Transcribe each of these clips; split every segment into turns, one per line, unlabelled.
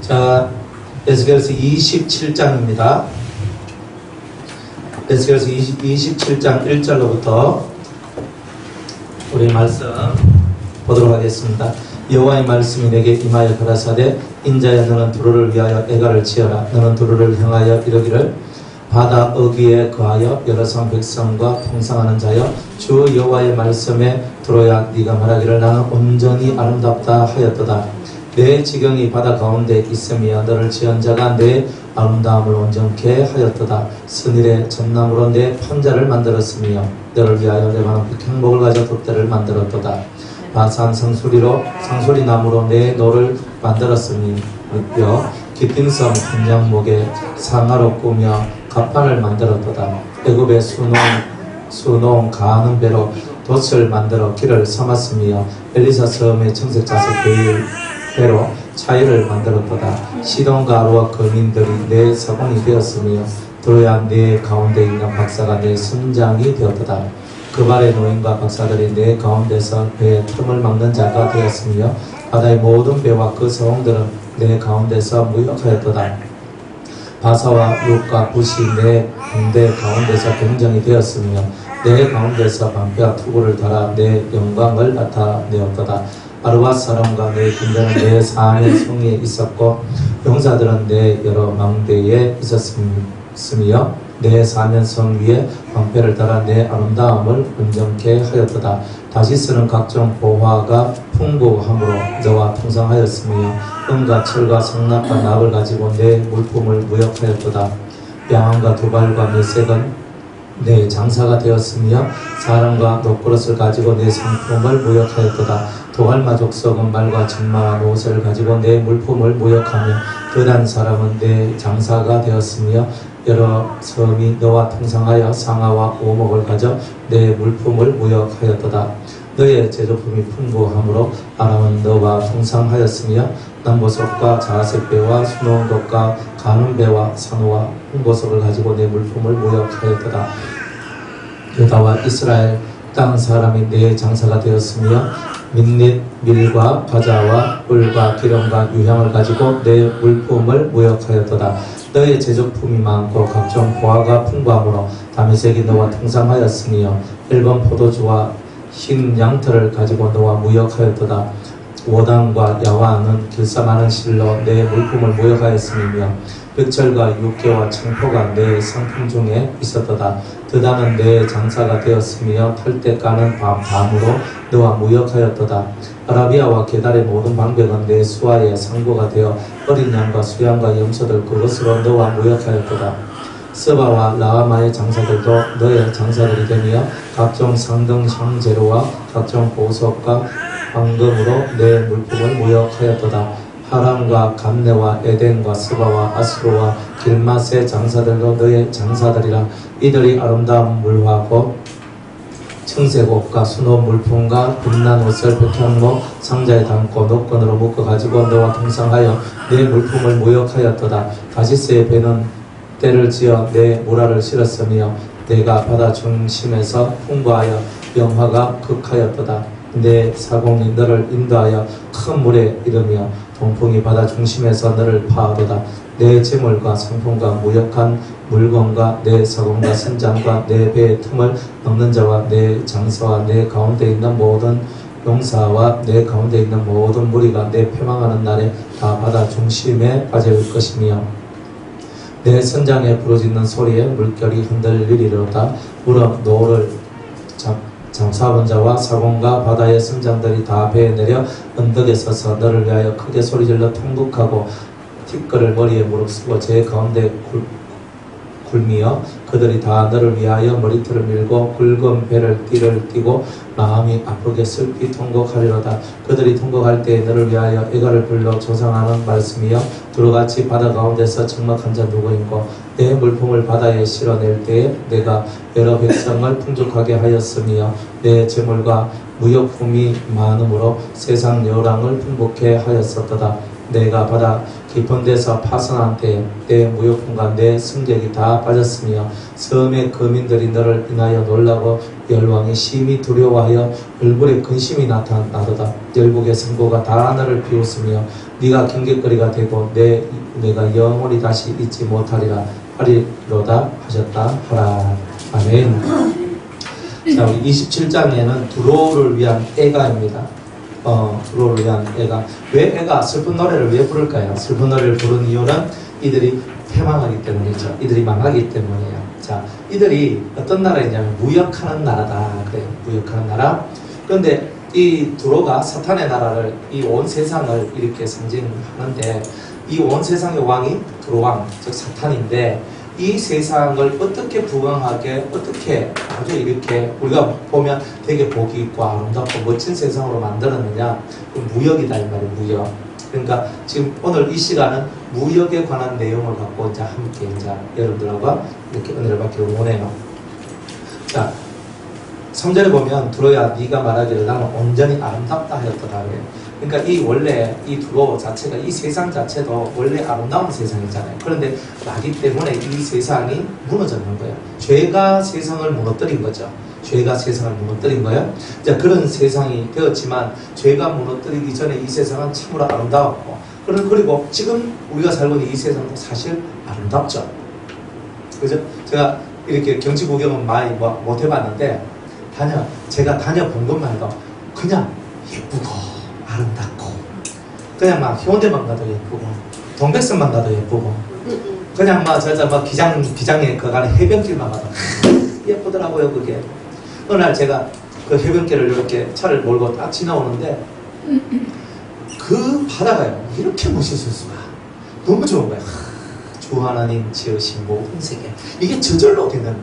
자, 에스겔서 27장입니다. 에스겔서 27장 1절로부터 우리 말씀 보도록 하겠습니다. 여호와의 말씀이 내게 임하여 가라사대 인자야 너는 두루를 위하여 애가를 지어라. 너는 두루를 향하여 이르기를 바다 어귀에 거하여 여러 성 백성과 통상하는 자여 주 여호와의 말씀에 들어야 네가 말하기를 나는 온전히 아름답다 하였도다. 내 지경이 바다 가운데 있으며 너를 지은 자가 내 아름다움을 온전케 하였도다. 스닐의 전나무로 내 판자를 만들었으며 너를 위하여 레바논 백향목을 가져 돛대를 만들었도다. 바산 상수리 나무로 내 노를 만들었으며 깊은 섬 금장목에 상하로 꾸며 갑판을 만들었도다. 애굽의 수농 가는 배로 돛을 만들어 길을 삼았으며 엘리사 섬의 청색 자석 배로 차이를 만들었도다. 시돈과 아로와 거민들이 내 사공이 되었으며 도로야 내 가운데 있는 박사가 내 선장이 되었도다. 그 발의 노인과 박사들이 내 가운데서 배의 틈을 막는 자가 되었으며 바다의 모든 배와 그 서원들은 내 가운데서 무역하였도다. 바사와 룩과 붓이 내 군대 가운데서 경정이 되었으며 내 가운데서 방패와 투구를 달아 내 영광을 나타내었도다. 아르와 사람과 내 군대는 내 산의 성에 있었고 용사들은 내 여러 망대에 있었으며 내 사면성 위에 방패를 달아 내 아름다움을 온전케 하였도다. 다시스는 각종 보화가 풍부함으로 너와 통상하였으며 은과 철과 성납과 납을 가지고 내 물품을 무역하였도다. 양안과 두발과 메색은 내 장사가 되었으며 사람과 녹그릇을 가지고 내 상품을 무역하였도다. 도갈마 족속은 말과 전마와 옷을 가지고 내 물품을 무역하며 그단 사람은 내 장사가 되었으며 여러 섬이 너와 통상하여 상아와 오목을 가져 내 물품을 무역하였도다. 너의 제조품이 풍부함으로 아람은 너와 통상하였으며 남보석과 자색배와 수농독과 가는배와 산호와 홍보석을 가지고 내 물품을 무역하였도다. 유다와 이스라엘 땅 사람이 내 장사가 되었으며 민릿, 밀과 과자와 꿀과 기름과 유향을 가지고 내 물품을 무역하였도다. 너의 제조품이 많고 각종 보화가 풍부함으로 다메섹이 너와 통상하였으며 일본 포도주와 흰 양털을 가지고 너와 무역하였도다. 오당과 야와는 길쌈하는 실로 내 물품을 무역하였으며 벽철과 육개와 청포가 내 상품 중에 있었도다. 드다는 내 장사가 되었으며 털때 까는 밤으로 너와 무역하였도다. 아라비아와 게달의 모든 방백은 내 수하의 상고가 되어 어린 양과 수양과 염소들 그것으로 너와 무역하였도다. 스바와 라하마의 장사들도 너의 장사들이 되며 각종 상등 향재료와 각종 보석과 황금으로 내 물품을 무역하였도다. 하람과 감네와 에덴과 스바와 아스로와 길맛의 장사들도 너의 장사들이라. 이들이 아름다운 물화고 청색 옷과 순옷 물품과 빛난 옷을 백향목 상자에 담고 노건으로 묶어 가지고 너와 통상하여 내 물품을 무역하였도다. 다시스의 배는 때를 지어 내 모라를 실었으며 내가 바다 중심에서 풍부하여 영화가 극하였도다. 내 사공이 너를 인도하여 큰 물에 이르며 동풍이 바다 중심에서 너를 파하도다. 내 재물과 상품과 무역한 물건과 내 사공과 선장과 내 배의 틈을 넘는 자와 내 장사와 내 가운데 있는 모든 용사와 내 가운데 있는 모든 무리가 내 패망하는 날에 다 바다 중심에 빠질 것이며 내 선장에 부르짖는 소리에 물결이 흔들리리로다. 물어 노를 장사하는 자와 사공과 바다의 선장들이 다 배에 내려 언덕에 서서 너를 위하여 크게 소리질러 통곡하고 티끌을 머리에 무릅쓰고 제 가운데 굴미어 그들이 다 너를 위하여 머리털을 밀고 굵은 배를 띠를 띠고 마음이 아프게 슬피 통곡하리로다. 그들이 통곡할 때에 너를 위하여 애가를 불러 조상하는 말씀이여 두루같이 바다 가운데서 적막한 자 누구인고 내 물품을 바다에 실어낼 때에 내가 여러 백성을 풍족하게 하였으며 내 재물과 무역품이 많음으로 세상 여랑을 풍복해 하였었도다. 내가 바다 깊은 데서 파선한 때 내 무역품과 내 승객이 다 빠졌으며 섬의 거민들이 너를 인하여 놀라고 열왕이 심히 두려워하여 얼굴에 근심이 나타나도다. 열국의 성도가 다 너를 비웃으며 네가 경계거리가 되고 내가 영원히 다시 잊지 못하리라 하리로다 하셨다 하라. 아멘. 자, 27장에는 두로를 위한 애가입니다. 두로를 위한 애가. 왜 애가 슬픈 노래를 왜 부를까요? 슬픈 노래를 부르는 이유는 이들이 패망하기 때문이죠. 이들이 망하기 때문이에요. 자, 이들이 어떤 나라이냐면 무역하는 나라다. 그래요. 무역하는 나라. 그런데 이 두로가 사탄의 나라를, 이 온 세상을 이렇게 상징하는데, 이 온 세상의 왕이 두로왕, 즉 사탄인데, 이 세상을 어떻게 부강하게, 어떻게 아주 이렇게 우리가 보면 되게 복이 있고 아름답고 멋진 세상으로 만들었느냐? 무역이다 이 말이에요. 무역. 그러니까 지금 오늘 이 시간은 무역에 관한 내용을 갖고 이제 함께 이제 여러분들과 이렇게 은혜를 받기를 원해요. 자, 3절에 보면 두로야 네가 말하기를 나는 온전히 아름답다 하였더라. 그러니까 이 원래 이 두로 자체가, 이 세상 자체도 원래 아름다운 세상이잖아요. 그런데 나기 때문에 이 세상이 무너졌는 거예요. 죄가 세상을 무너뜨린 거죠. 죄가 세상을 무너뜨린 거예요. 자, 그런 세상이 되었지만 죄가 무너뜨리기 전에 이 세상은 참으로 아름다웠고, 그리고 지금 우리가 살고 있는 이 세상도 사실 아름답죠. 그죠? 제가 이렇게 경치 구경은 많이 못 해봤는데 제가 다녀본 것만 해도 그냥 예쁘고 아름답고, 그냥 막 현대만 가도 예쁘고 동백섬만 가도 예쁘고, 그냥 막 기장에 가는 해변길만 가도 예쁘더라고요. 그게 어느 날 제가 그 해변길을 이렇게 차를 몰고 딱 지나오는데 그 바다가요 이렇게 멋있을 수가, 너무 좋은 거예요. 주 하나님 지으신 모든 세계, 이게 저절로 되는,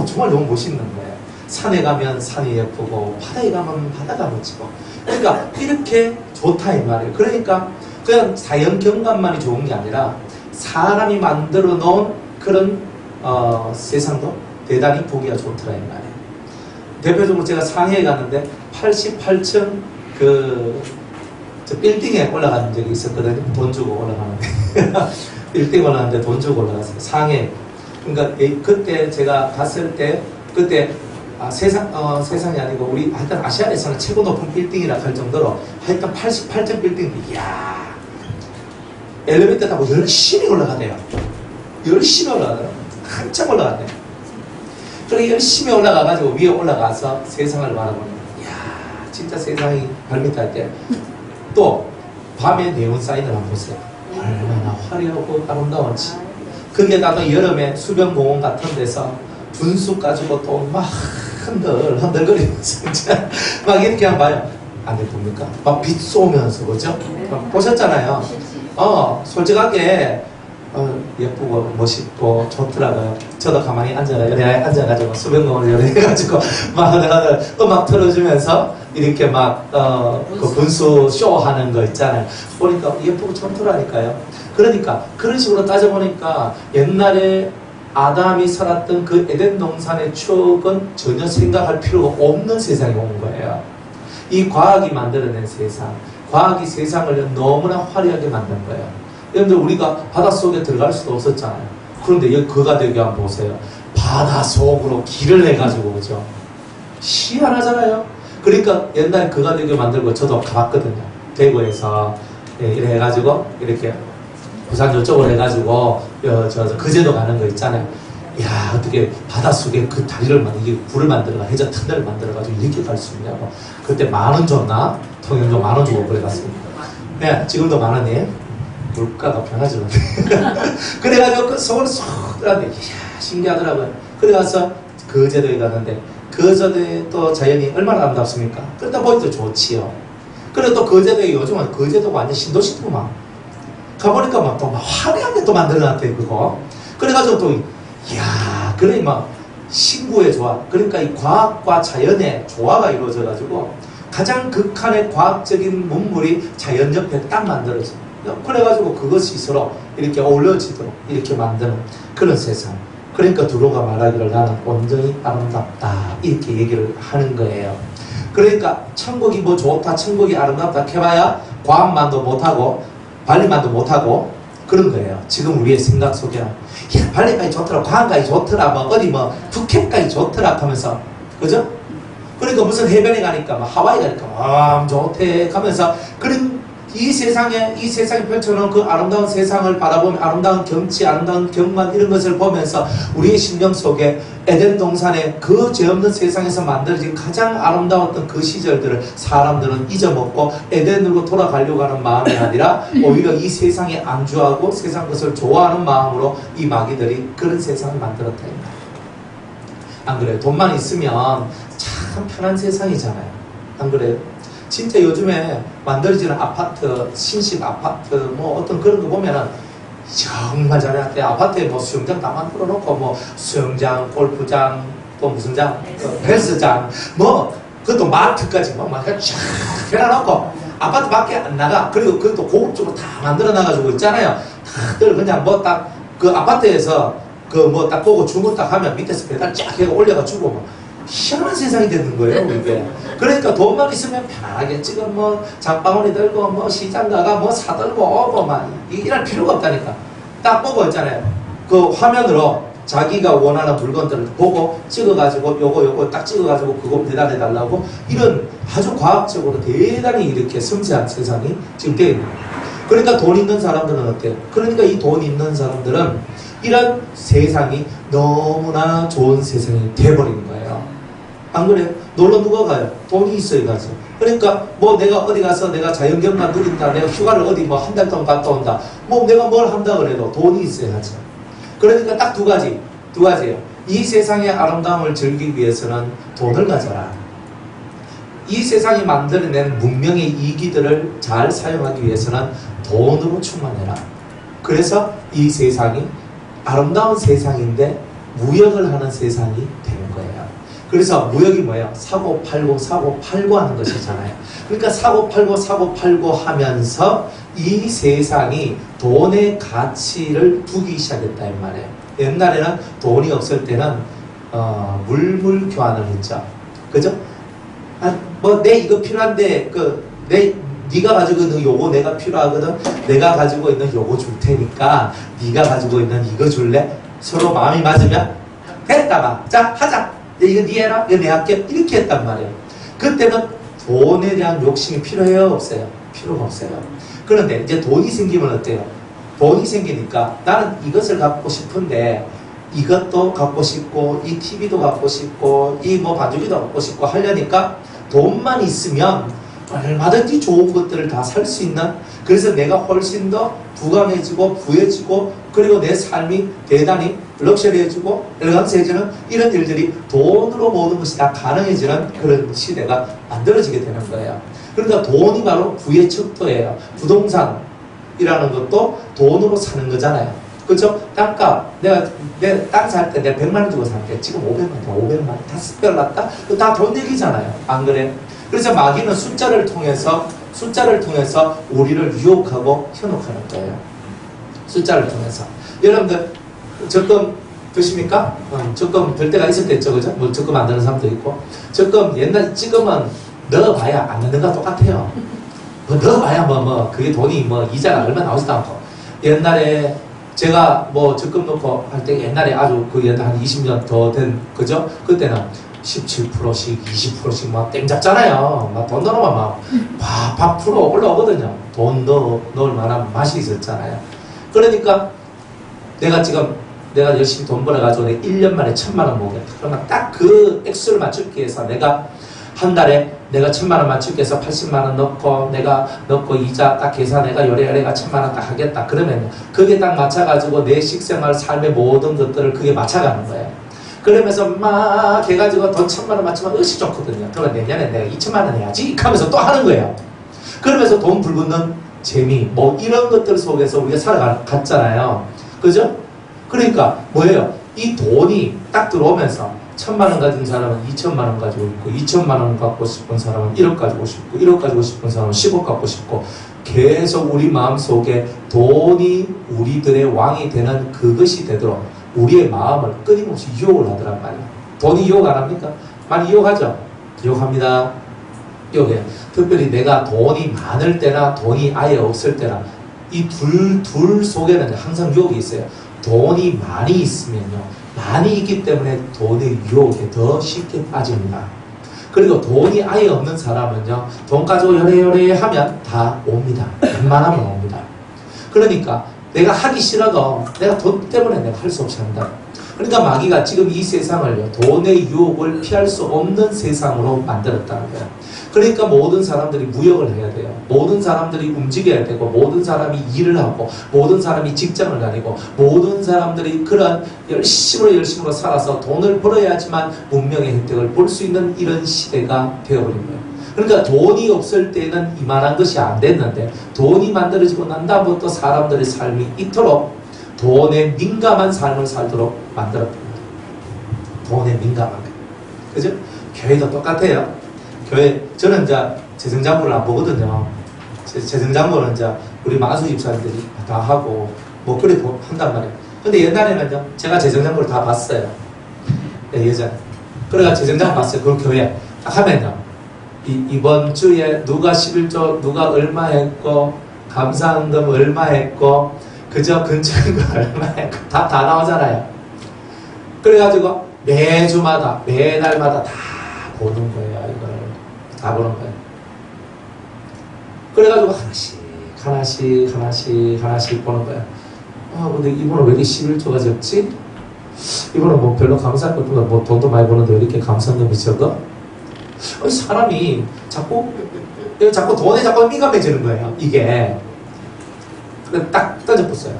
정말 너무 멋있는 거예요. 산에 가면 산이 예쁘고 바다에 가면 바다가 멋지고, 그러니까 이렇게 좋다 이 말이에요. 그러니까 그냥 자연 경관만이 좋은 게 아니라 사람이 만들어 놓은 그런 세상도 대단히 보기가 좋더라 이 말이에요. 대표적으로 제가 상해에 갔는데 88층 저 빌딩에 올라가는 적이 있었거든요. 돈 주고 올라가는데 빌딩 올라가는데 돈 주고 올라갔어요. 상해. 그러니까 그때 제가 갔을 때 그때 세상이 아니고 우리 하여튼 아시아에서는 최고 높은 빌딩이라 할 정도로 하여튼 88층 빌딩, 이야, 엘리베이터 타고 열심히 올라가네요. 열심히 올라가더라고요. 한참 올라갔네요. 그렇게 열심히 올라가가지고 위에 올라가서 세상을 바라보는, 이야, 진짜 세상이 발밑할 때 또 밤에 네온 사인을 한번 보세요. 얼마나 화려하고 아름다운지. 거기에다가 여름에 수변공원 같은 데서 분수 가지고 또 막 흔들거리면서 막 이렇게 한번 봐요. 안 예쁩니까? 막 빛 쏘면서, 그죠? 보셨잖아요. 솔직하게 예쁘고 멋있고 좋더라고요. 저도 가만히 앉아가지고 수변공원을 열어가지고 막 음악 틀어주면서 이렇게 막 그 분수 쇼 하는 거 있잖아요. 보니까 예쁘고 좋더라니까요. 그러니까 그런 식으로 따져보니까 옛날에 아담이 살았던 그 에덴 동산의 추억은 전혀 생각할 필요가 없는 세상이 온 거예요. 이 과학이 만들어낸 세상, 과학이 세상을 너무나 화려하게 만든 거예요. 여러분들, 우리가 바닷속에 들어갈 수도 없었잖아요. 그런데 여기 거가대교 한번 보세요. 바닷속으로 길을 내가지고, 그죠? 희한하잖아요. 그러니까 옛날에 거가대교 만들고 저도 가봤거든요. 대구에서 이렇게 해가지고 이렇게 부산 저쪽으로 해가지고 거제도 가는 거 있잖아요. 야, 어떻게 바닷속에 그 다리를 이게 굴을 만들어가 해저 터널을 만들어가지고 이렇게 갈 수 있냐고. 그때 10,000원 줬나? 통영도 10,000원 주고 그래 갔습니다. 네, 지금도 10,000원이에요. 물가가 변하지 않네. 그래가지고 그 서울에 쏙 들어갔는데, 이야, 신기하더라고요. 그래 가서 거제도에 갔는데, 거제도에 또 자연이 얼마나 아름답습니까? 그러다 보니까 좋지요. 그래 또 거제도에 요즘은 거제도가 완전 신도시구만. 가보니까 막 또 막 화려하게 또 만들어놨대, 그거. 그래가지고 또, 이야, 그러니 막 신구의 조화. 그러니까 이 과학과 자연의 조화가 이루어져가지고 가장 극한의 과학적인 문물이 자연 옆에 딱 만들어져. 그래가지고 그것이 서로 이렇게 어우러지도록 이렇게 만드는 그런 세상. 그러니까 두로가 말하기를 나는 온전히 아름답다, 이렇게 얘기를 하는 거예요. 그러니까 천국이 뭐 좋다, 천국이 아름답다 해봐야 과학만도 못하고 발리만도 못하고 그런 거예요. 지금 우리의 생각 속에는 야 발리까지 좋더라, 광안까지 좋더라, 뭐 어디 뭐 푸켓까지 좋더라 하면서, 그죠? 그러니까 무슨 해변에 가니까 막 하와이 가니까 와 좋대 하면서 그런 이 세상에 펼쳐놓은 그 아름다운 세상을 바라보면 아름다운 경치, 아름다운 경관 이런 것을 보면서 우리의 심령 속에 에덴 동산의 그 죄 없는 세상에서 만들어진 가장 아름다웠던 그 시절들을 사람들은 잊어먹고 에덴으로 돌아가려고 하는 마음이 아니라 오히려 이 세상에 안주하고 세상 것을 좋아하는 마음으로 이 마귀들이 그런 세상을 만들었다. 안 그래요? 돈만 있으면 참 편한 세상이잖아요. 안 그래요? 진짜 요즘에 만들어지는 아파트, 신식 아파트, 뭐 어떤 그런 거 보면은 정말 잘해놨대. 아파트에 뭐 수영장 다 만들어 놓고, 뭐 수영장, 골프장, 또 무슨 장, 헬스장, 뭐 그것도 마트까지 막 쫙 해놔놓고 아파트 밖에 안 나가. 그리고 그것도 고급적으로 다 만들어 놔가지고 있잖아요. 다들 그냥 뭐 딱 그 아파트에서 그 뭐 딱 보고 주문 딱 하면 밑에서 배달 쫙 해가 올려가지고 뭐 희한한 세상이 되는 거예요, 이게. 그러니까 돈만 있으면 편하게 지금 뭐 장바구니 들고 뭐 시장 가가 뭐 사들고 오고 막 일할 필요가 없다니까. 딱 보고 있잖아요. 그 화면으로 자기가 원하는 물건들을 보고 찍어가지고 요거 딱 찍어가지고 그거 배달해 달라고, 이런 아주 과학적으로 대단히 이렇게 섬세한 세상이 지금 되어 있는 거예요. 그러니까 돈 있는 사람들은 어때요? 그러니까 이 돈 있는 사람들은 이런 세상이 너무나 좋은 세상이 돼버린 거예요. 안 그래요? 놀러 누가 가요? 돈이 있어야 가죠. 그러니까 뭐 내가 어디 가서 내가 자연경관 누린다, 내가 휴가를 어디 뭐 한 달 동안 갔다 온다, 뭐 내가 뭘 한다 그래도 돈이 있어야 하죠. 그러니까 딱 두 가지예요. 이 세상의 아름다움을 즐기기 위해서는 돈을 가져라. 이 세상이 만들어낸 문명의 이기들을 잘 사용하기 위해서는 돈으로 충만해라. 그래서 이 세상이 아름다운 세상인데 무역을 하는 세상이 되는 거예요. 그래서 무역이 뭐예요? 사고 팔고 하는 것이잖아요. 그러니까 사고 팔고 하면서 이 세상이 돈의 가치를 두기 시작했다 이 말이에요. 옛날에는 돈이 없을 때는 물물 교환을 했죠. 그죠? 뭐 내 이거 필요한데 네가 가지고 있는 요거 내가 필요하거든. 내가 가지고 있는 요거 줄 테니까 네가 가지고 있는 이거 줄래? 서로 마음이 맞으면 됐다가 자 하자. 이거 네 해라. 이거 내 할게. 이렇게 했단 말이에요. 그때는 돈에 대한 욕심이 필요해요? 없어요? 필요가 없어요. 그런데 이제 돈이 생기면 어때요? 돈이 생기니까 나는 이것을 갖고 싶은데 이것도 갖고 싶고 이 TV도 갖고 싶고 이 뭐 반죽이도 갖고 싶고 하려니까 돈만 있으면 얼마든지 좋은 것들을 다 살 수 있는, 그래서 내가 훨씬 더 부강해지고 부해지고 그리고 내 삶이 대단히 럭셔리해지고 엘강스해지는 이런 일들이 돈으로 모든 것이 다 가능해지는 그런 시대가 만들어지게 되는 거예요. 그러니까 돈이 바로 부의 척도예요. 부동산이라는 것도 돈으로 사는 거잖아요. 그렇죠? 땅값, 내 땅 살 때 내가 100만 원 주고 살게 지금 500만 원 5배 올랐다? 다 돈 얘기잖아요. 안 그래? 그래서 마귀는 숫자를 통해서 우리를 유혹하고 현혹하는 거예요. 숫자를 통해서. 여러분들 적금 드십니까? 적금 들 때가 있을 때 있죠, 그죠? 뭐 적금 안 드는 사람도 있고. 적금 옛날 지금은 넣어봐야 안 넣는 거 똑같아요. 뭐 넣어봐야 그게 돈이 이자가 얼마 나오지도 않고. 옛날에 제가 뭐 적금 넣고 할 때 옛날에 아주 그 옛날 한 20년 더 된, 그죠? 그때는 17%씩 20%씩 막 땡 잡잖아요. 막 돈 넣으면 막 팍% 올라오거든요. 돈 넣을 만한 맛이 있었잖아요. 그러니까 내가 열심히 돈 벌어가지고 내가 1년 만에 1,000만 원 모으겠다. 그러면 딱 그 액수를 맞추기 위해서 내가 한 달에 내가 1,000만 원 맞추기 위해서 80만 원 넣고 내가 넣고 이자 딱 계산해가 요래가 1,000만 원 딱 하겠다. 그러면 그게 딱 맞춰가지고 내 식생활 삶의 모든 것들을 그게 맞춰가는 거예요. 그러면서 막 해가지고 돈 1,000만 원 맞추면 으시 좋거든요. 그러면 내년에 내가 2,000만 원 해야지 하면서 또 하는 거예요. 그러면서 돈 불붙는 재미 뭐 이런 것들 속에서 우리가 살아갔잖아요. 그죠? 그러니까 뭐예요? 이 돈이 딱 들어오면서 1,000만 원 가진 사람은 2,000만 원 가지고 있고 2,000만 원 갖고 싶은 사람은 1억 가지고 싶고 1억 가지고 싶은 사람은 10억 갖고 싶고 계속 우리 마음속에 돈이 우리들의 왕이 되는 그것이 되도록 우리의 마음을 끊임없이 유혹을 하더란 말이에요. 돈이 유혹 안 합니까? 많이 유혹하죠? 유혹합니다. 유혹해요. 특별히 내가 돈이 많을 때나 돈이 아예 없을 때나 이 둘 속에는 항상 유혹이 있어요. 돈이 많이 있으면요. 많이 있기 때문에 돈의 유혹에 더 쉽게 빠집니다. 그리고 돈이 아예 없는 사람은요. 돈 가지고 요래요래 하면 다 옵니다. 웬만하면 옵니다. 그러니까 내가 하기 싫어도 내가 돈 때문에 내가 할 수 없이 한다. 그러니까 마귀가 지금 이 세상을요. 돈의 유혹을 피할 수 없는 세상으로 만들었다는 거예요. 그러니까 모든 사람들이 무역을 해야 돼요. 모든 사람들이 움직여야 되고 모든 사람이 일을 하고 모든 사람이 직장을 다니고 모든 사람들이 그런 열심으로 살아서 돈을 벌어야지만 문명의 혜택을 볼 수 있는 이런 시대가 되어버린 거예요. 그러니까 돈이 없을 때는 이만한 것이 안 됐는데 돈이 만들어지고 난 다음부터 사람들의 삶이 이토록 돈에 민감한 삶을 살도록 만들었던 거예요. 돈에 민감한 거예요. 그죠? 교회도 똑같아요. 교회, 저는 이제 재정장부를 안 보거든요. 재정장부는 이제 우리 마수 집사님들이 다 하고, 뭐, 그래 한단 말이에요. 근데 옛날에는요, 제가 재정장부를 다 봤어요. 예전에. 그래가 재정장부 봤어요. 그 교회. 딱 하면요, 이번 주에 누가 11조, 누가 얼마 했고, 감사헌금 얼마 했고, 그저 근처인 거 얼마 했고, 다 나오잖아요. 그래가지고 매주마다, 매달마다 다 보는 거예요, 이걸. 다 보는 거예요. 그래가지고 하나씩 보는 거예요. 근데 이분은 왜 이렇게 11조가 적지? 이분은 뭐 별로 감사할 것보다 뭐 돈도 많이 버는데 왜 이렇게 감사금이 적어? 사람이 자꾸 돈에 자꾸 민감해지는 거예요, 이게. 그래서 딱 던져봤어요.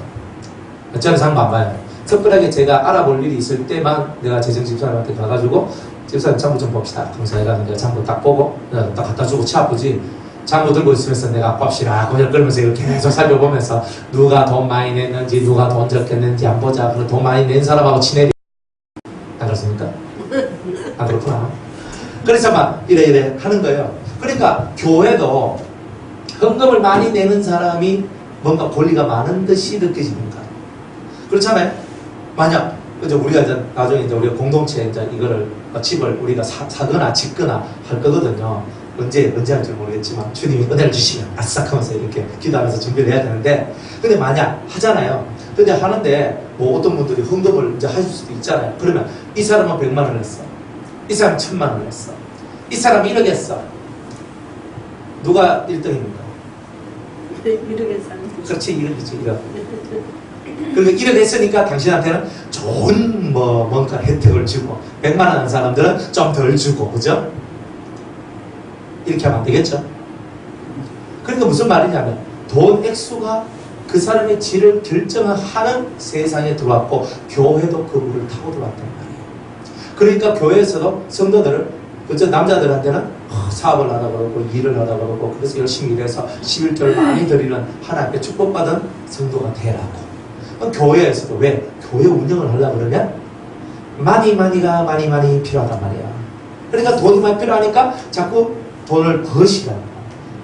저는 장부 안 봐요. 특별하게 제가 알아볼 일이 있을 때만 내가 재정집사님한테 가가지고 집사님 장부 좀 봅시다. 감사해가지고 내가 장부 딱 보고 딱 갖다 주고 차 아프지. 장부 들고 있으면서 내가 봅시다. 그냥 끌면서 이렇게 계속 살펴보면서 누가 돈 많이 냈는지 누가 돈 적겠는지 안 보자. 그리고 돈 많이 낸 사람하고 친해야 안 그렇습니까? 안 그렇구나. 그래서 막 이래 하는 거예요. 그러니까 교회도 헌금을 많이 내는 사람이 뭔가 권리가 많은 듯이 느껴집니다. 그렇잖아요? 만약 이제 우리가 이제 나중에 이제 우리가 공동체에 이제 이거를 집을 우리가 사거나 짓거나 할 거거든요. 언제 할지 모르겠지만 주님이 은혜를 주시면 아싹 하면서 이렇게 기도하면서 준비를 해야 되는데, 근데 만약 하잖아요. 근데 하는데 뭐 어떤 분들이 헌금을 이제 하실 수도 있잖아요. 그러면 이 사람은 100만 원 했어. 이 사람은 1000만 원 했어. 이 사람은 1억 했어. 누가 1등입니까?
1억 했어요.
그렇지, 1억이죠, 1억. 그리고 1억 했으니까 당신한테는 좋은 뭔가 혜택을 주고 100만 원 하는 사람들은 좀 덜 주고, 그죠? 이렇게 하면 안 되겠죠? 그러니까 무슨 말이냐면 돈 액수가 그 사람의 질을 결정하는 세상에 들어왔고 교회도 그 물을 타고 들어왔단 말이에요. 그러니까 교회에서도 성도들을, 그저 남자들한테는 사업을 하다 그러고 일을 하다 그러고 그래서 열심히 일해서 11조를 많이 드리는 하나님께 축복받은 성도가 되라고. 교회에서도 왜? 교회 운영을 하려고 그러면 많이가 많이 필요하단 말이야. 그러니까 돈이 많이 필요하니까 자꾸 돈을 버시라고.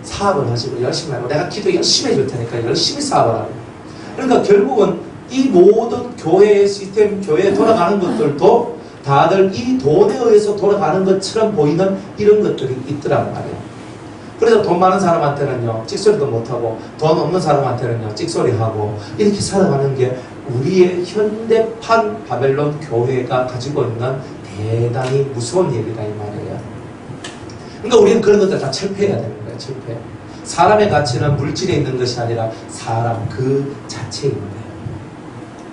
사업을 하시고 열심히 하고 내가 기도 열심히 해줄 테니까 열심히 사업을 하고. 그러니까 결국은 이 모든 교회의 시스템, 교회에 돌아가는 것들도 다들 이 돈에 의해서 돌아가는 것처럼 보이는 이런 것들이 있더란 말이에요. 그래서 돈 많은 사람한테는요 찍소리도 못하고 돈 없는 사람한테는요 찍소리하고 이렇게 살아가는 게 우리의 현대판 바벨론 교회가 가지고 있는 대단히 무서운 일이다 이 말이에요. 그러니까 우리는 그런 것들 다 철폐해야 되는 거예요. 철폐. 사람의 가치는 물질에 있는 것이 아니라 사람 그 자체에 있는 거예요.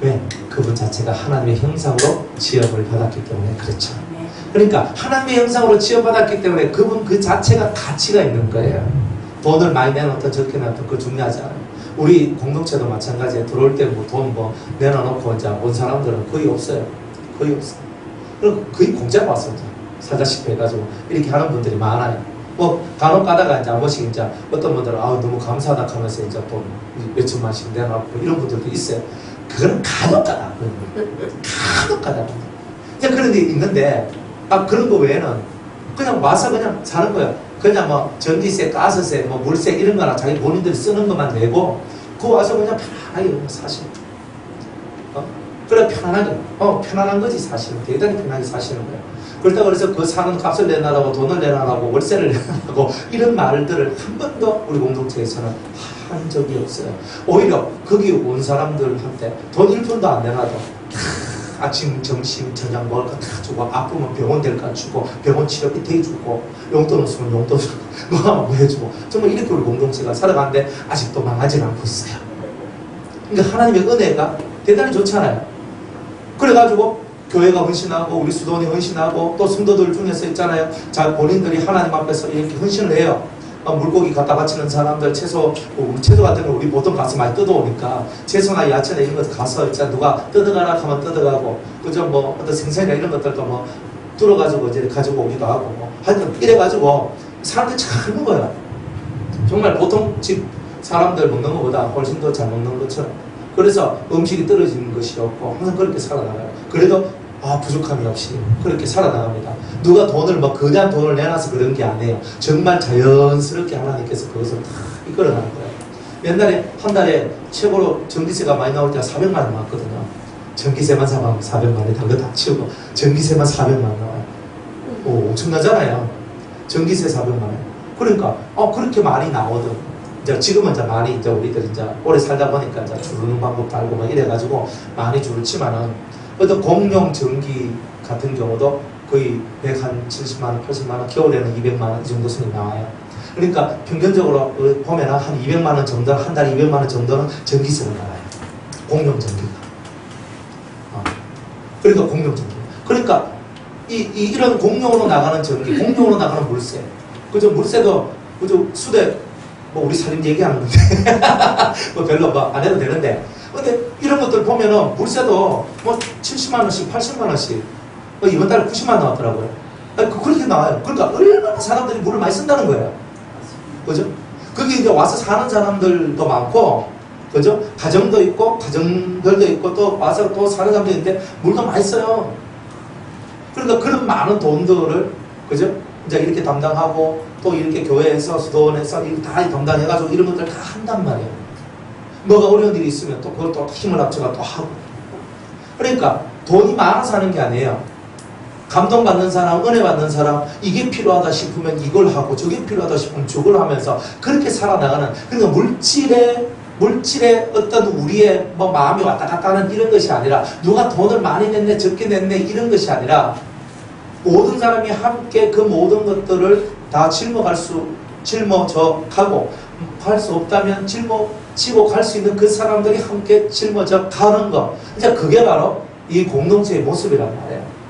왜? 그분 자체가 하나님의 형상으로 지음을 받았기 때문에 그렇죠. 그러니까 하나님의 형상으로 지음받았기 때문에 그분 그 자체가 가치가 있는 거예요. 돈을 많이 내놓든 적게 내놓든 그거 중요하지 않아요. 우리 공동체도 마찬가지예요. 들어올 때 뭐 돈 내놔놓고 이제 온 사람들은 거의 없어요. 거의 없어요. 그리고 거의 공짜로 왔어요. 사자식회 해가지고 이렇게 하는 분들이 많아요. 뭐 간혹 가다가 이제 한 번씩 이제 어떤 분들은 너무 감사하다 하면서 이제 돈 몇천만씩 내놔놓고 이런 분들도 있어요. 그건 간혹 가다. 간혹 가다. 그냥 그런 데 있는데 그런 거 외에는 그냥 와서 그냥 사는 거야. 그냥 뭐 전기세, 가스세, 뭐 물세 이런 거나 자기 본인들이 쓰는 것만 내고 그거 와서 그냥 편안하게 사시는 거야. 그래 편안하게. 편안한 거지 사실은. 대단히 편하게 사시는 거야. 그렇다고 그래서 그 사는 값을 내놔라고 돈을 내놔라고 월세를 내놔라고 이런 말들을 한 번도 우리 공동체에서는 한 적이 없어요. 오히려 거기 온 사람들한테 돈 1푼도 안 내놔도 아침, 점심, 저녁 먹을 거 다 주고 아프면 병원 될 거 주고 병원 치료비 대주고 용돈 없으면 용돈 주고 뭐 하면 뭐 해주고 정말 이렇게 우리 공동체가 살아가는데 아직도 망하지 않고 있어요. 그러니까 하나님의 은혜가 대단히 좋잖아요. 그래가지고 교회가 헌신하고 우리 수도원이 헌신하고 또 성도들 중에서 있잖아요. 자, 본인들이 하나님 앞에서 이렇게 헌신을 해요. 물고기 갖다 바치는 사람들, 채소 같은 거 우리 보통 가서 많이 뜯어오니까 채소나 야채나 이런 것 가서 있잖아. 누가 뜯어가라 하면 뜯어가고 그죠? 뭐 어떤 생선이나 이런 것들도 뭐 뚫어가지고 이제 가지고 오기도 하고 뭐 하여튼 이래가지고 사람들이 잘 먹어요. 정말 보통 집 사람들 먹는 것보다 훨씬 더 잘 먹는 것처럼. 그래서 음식이 떨어지는 것이 없고 항상 그렇게 살아나가요. 그래도 부족함이 없이 그렇게 살아나갑니다. 누가 돈을 거대한 돈을 내놔서 그런 게 아니에요. 정말 자연스럽게 하나님께서 그것을 다 이끌어가는 거예요. 옛날에 한 달에 최고로 전기세가 많이 나올 때가 400만 원 나왔거든요. 전기세만 400만 원에 다 치우고 전기세만 400만 원 나와요. 엄청나잖아요. 전기세 400만 원. 그러니까 그렇게 많이 나오던 이제 지금은 이제 많이 이제 우리들 이제 오래 살다 보니까 이제 줄이는 방법도 알고 막 이래가지고 많이 줄을 치면은 어떤 공용 전기 같은 경우도 거의 170만 원, 80만 원, 겨울에는 200만 원 이 정도 선이 나와요. 그러니까 평균적으로 보면 한 200만 원 정도, 한 달에 200만 원 정도는 전기세가 나와요. 공용 전기가. 그러니까 공용 전기. 그러니까 이런 공용으로 나가는 전기, 공용으로 나가는 물세. 그죠? 물세도 그죠? 수대 뭐 우리 살림 얘기하는 건데 뭐 별로 뭐 안 해도 되는데. 근데 이런 것들 보면은 물세도 뭐 70만 원씩, 80만 원씩 이번 달에 90만 원 나왔더라고요. 그렇게 나와요. 그러니까 얼마나 사람들이 물을 많이 쓴다는 거예요. 그죠? 거기 이제 와서 사는 사람들도 많고, 그죠? 가정도 있고, 가정들도 있고, 또 와서 또 사는 사람도 있는데 물도 많이 써요. 그러니까 그런 많은 돈들을, 그죠? 이제 이렇게 담당하고, 또 이렇게 교회에서, 수도원에서 이렇게 다 담당해가지고 이런 것들 다 한단 말이에요. 뭐가 어려운 일이 있으면 또 그걸 또 힘을 합쳐가 또 하고. 그러니까 돈이 많아서 하는 게 아니에요. 감동받는 사람, 은혜 받는 사람, 이게 필요하다 싶으면 이걸 하고 저게 필요하다 싶으면 저걸 하면서 그렇게 살아나가는, 그러니까 물질의 어떤 우리의 뭐 마음이 왔다 갔다 하는 이런 것이 아니라 누가 돈을 많이 냈네 적게 냈네 이런 것이 아니라 모든 사람이 함께 그 모든 것들을 다 짊어져가고 할 수 없다면 짊어지고 갈 수 있는 그 사람들이 함께 짊어져 가는 거. 이제 그게 바로 이 공동체의 모습이란 말이에요.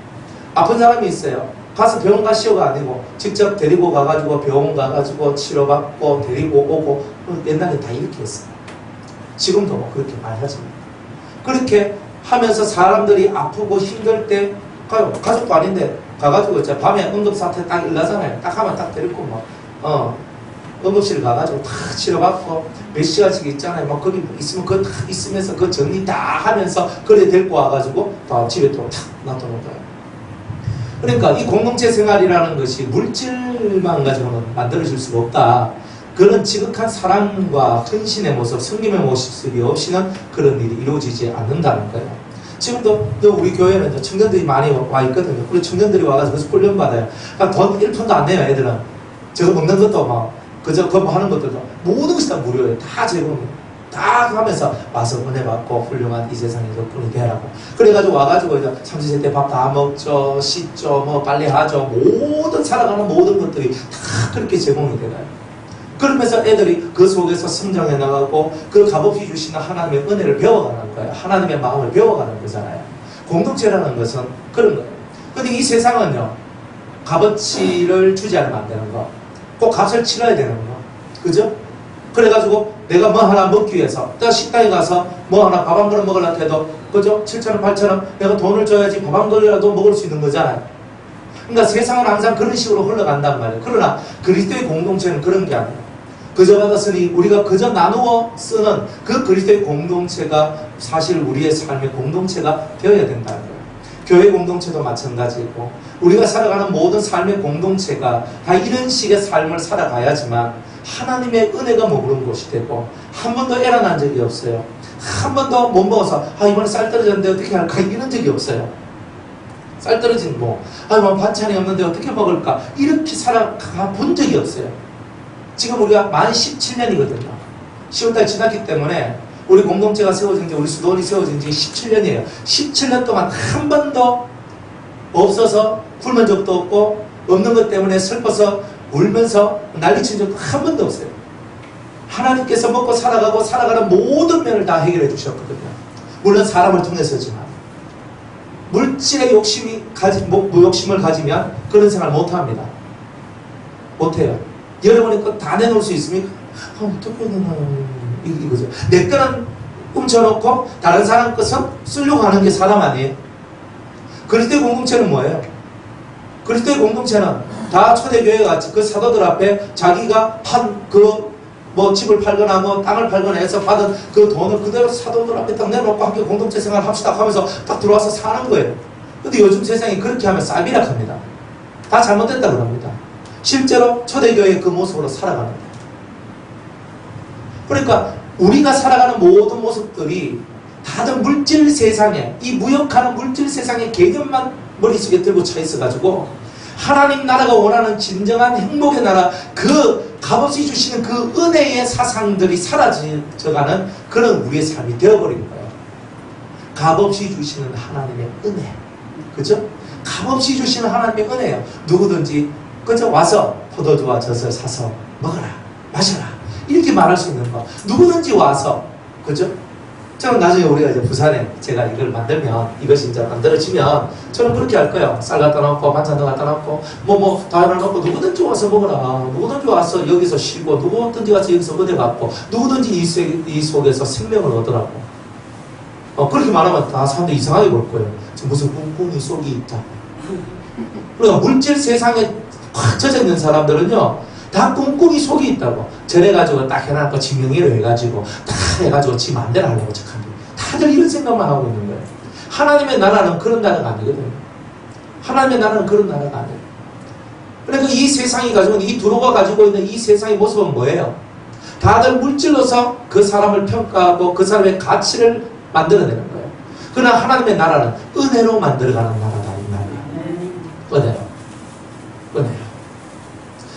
아픈 사람이 있어요. 가서 병원 가시오가 아니고 직접 데리고 가가지고 병원 가가지고 치료받고 데리고 오고 옛날에 다 이렇게 했어요. 지금도 뭐 그렇게 많이 하지만 그렇게 하면서 사람들이 아프고 힘들 때 가요. 가족도 아닌데 가가지고 이제 밤에 응급사태 딱 일나잖아요. 딱 하면 딱 데리고 응급실 가가지고 다 치료받고 몇 시간씩 있잖아요. 막 거기 있으면 그거 다 있으면서 그 정리 다 하면서 그래 데리고 와가지고 다 집에 또 탁 놔두는 거예요. 그러니까 이 공동체 생활이라는 것이 물질만 가지고는 만들어질 수가 없다. 그런 지극한 사랑과 헌신의 모습, 성김의 모습이 없이는 그런 일이 이루어지지 않는다는 거예요. 지금도 우리 교회는 청년들이 많이 와 있거든요. 우리 청년들이 와가지고 그래서 훈련받아요. 그러니까 돈 1푼도 안 내요, 애들은. 저거 먹는 것도 막 그저 그거 하는 것들도 모든 것이 다 무료예요. 다 제공해요. 다 하면서 와서 은혜 받고 훌륭한 이 세상의 덕분이 되라고. 그래가지고 와가지고 이제 삼시세 때 밥 다 먹죠, 씻죠, 뭐 빨래하죠. 모든 살아가는 모든 것들이 다 그렇게 제공이 되나요? 그러면서 애들이 그 속에서 성장해 나가고 그 값없이 주시는 하나님의 은혜를 배워가는 거예요. 하나님의 마음을 배워가는 거잖아요. 공동체라는 것은 그런 거예요. 근데 이 세상은요, 값어치를 주지 않으면 안 되는 거. 꼭 값을 치러야 되는 거. 그죠? 그래가지고 내가 뭐 하나 먹기 위해서 내가 식당에 가서 뭐 하나 밥 한 그릇 먹으려고 해도 그죠? 7,000원, 8,000원 내가 돈을 줘야지 밥 한 그릇이라도 먹을 수 있는 거잖아요. 그러니까 세상은 항상 그런 식으로 흘러간단 말이에요. 그러나 그리스도의 공동체는 그런 게 아니에요. 그저 받았으니 우리가 그저 나누어 쓰는 그 그리스도의 공동체가 사실 우리의 삶의 공동체가 되어야 된다는 거예요. 교회 공동체도 마찬가지고 우리가 살아가는 모든 삶의 공동체가 다 이런 식의 삶을 살아가야지만 하나님의 은혜가 머무는 곳이 되고 한 번도 에러 난 적이 없어요. 한 번도 못 먹어서 이번에 쌀 떨어졌는데 어떻게 할까 이런 적이 없어요. 쌀 떨어진 뭐 반찬이 없는데 어떻게 먹을까? 이렇게 살아가 본 적이 없어요. 지금 우리가 만 17년이거든요. 10월달 지났기 때문에 우리 공동체가 세워진 지, 우리 수도원이 세워진 지 17년이에요. 17년 동안 한 번도 없어서 굶은 적도 없고, 없는 것 때문에 슬퍼서 울면서 난리친 적도 한 번도 없어요. 하나님께서 먹고 살아가고 살아가는 모든 면을 다 해결해 주셨거든요. 물론 사람을 통해서지만. 물질의 욕심을 가지면 그런 생활 못합니다. 못해요. 여러분이 거 다 내놓을 수 있습니까? 어떻게 내놔요? 이거죠. 내 거는 훔쳐놓고 다른 사람 것은 쓰려고 하는 게 사람 아니에요? 그리스도의 공동체는 뭐예요? 그리스도의 공동체는 다 초대교회 같이 그 사도들 앞에 자기가 집을 팔거나 땅을 팔거나 해서 받은 그 돈을 그대로 사도들 앞에 딱 내놓고 함께 공동체 생활 합시다 하면서 딱 들어와서 사는 거예요. 근데 요즘 세상이 그렇게 하면 쌀비락합니다. 다 잘못됐다 그럽니다. 실제로 초대교회의 그 모습으로 살아가는 거예요. 그러니까 우리가 살아가는 모든 모습들이 다들 물질 세상에, 이 무역하는 물질 세상의 개념만 머릿속에 들고 차 있어가지고 하나님 나라가 원하는 진정한 행복의 나라, 그 값없이 주시는 그 은혜의 사상들이 사라져가는 그런 우리의 삶이 되어버린 거예요. 값없이 주시는 하나님의 은혜, 그죠? 값없이 주시는 하나님의 은혜예요. 누구든지 그저 와서 포도주와 젖을 사서 먹어라, 마셔라, 이렇게 말할 수 있는 거. 누구든지 와서, 그죠? 저는 나중에 우리가 이제 부산에 제가 이걸 만들면, 이것이 이제 만들어지면 저는 그렇게 할 거예요. 쌀 갖다 놓고 반찬도 갖다 놓고 다 해놓고 누구든지 와서 먹어라, 누구든지 와서 여기서 쉬고, 누구든지 와서 여기서 은혜 받고, 누구든지 이 속에서 생명을 얻으라고. 그렇게 말하면 다 사람들이 이상하게 볼 거예요. 지금 무슨 꿍꿍이 속이 있다. 그러니까 물질 세상에 확 젖어 있는 사람들은요, 다 꿍꿍이 속이 있다고. 저래가지고 딱 해놨고 증명이로 해가지고 다 해가지고 지 마음대로 하려고 척합니다. 다들 이런 생각만 하고 있는 거예요. 하나님의 나라는 그런 나라가 아니거든요. 하나님의 나라는 그런 나라가 아니에요. 그러니까 이 세상이 가지고 있는, 이 두로가 가지고 있는 이 세상의 모습은 뭐예요? 다들 물질로서 그 사람을 평가하고 그 사람의 가치를 만들어내는 거예요. 그러나 하나님의 나라는 은혜로 만들어가는 나라다, 이 말이에요. 은혜로.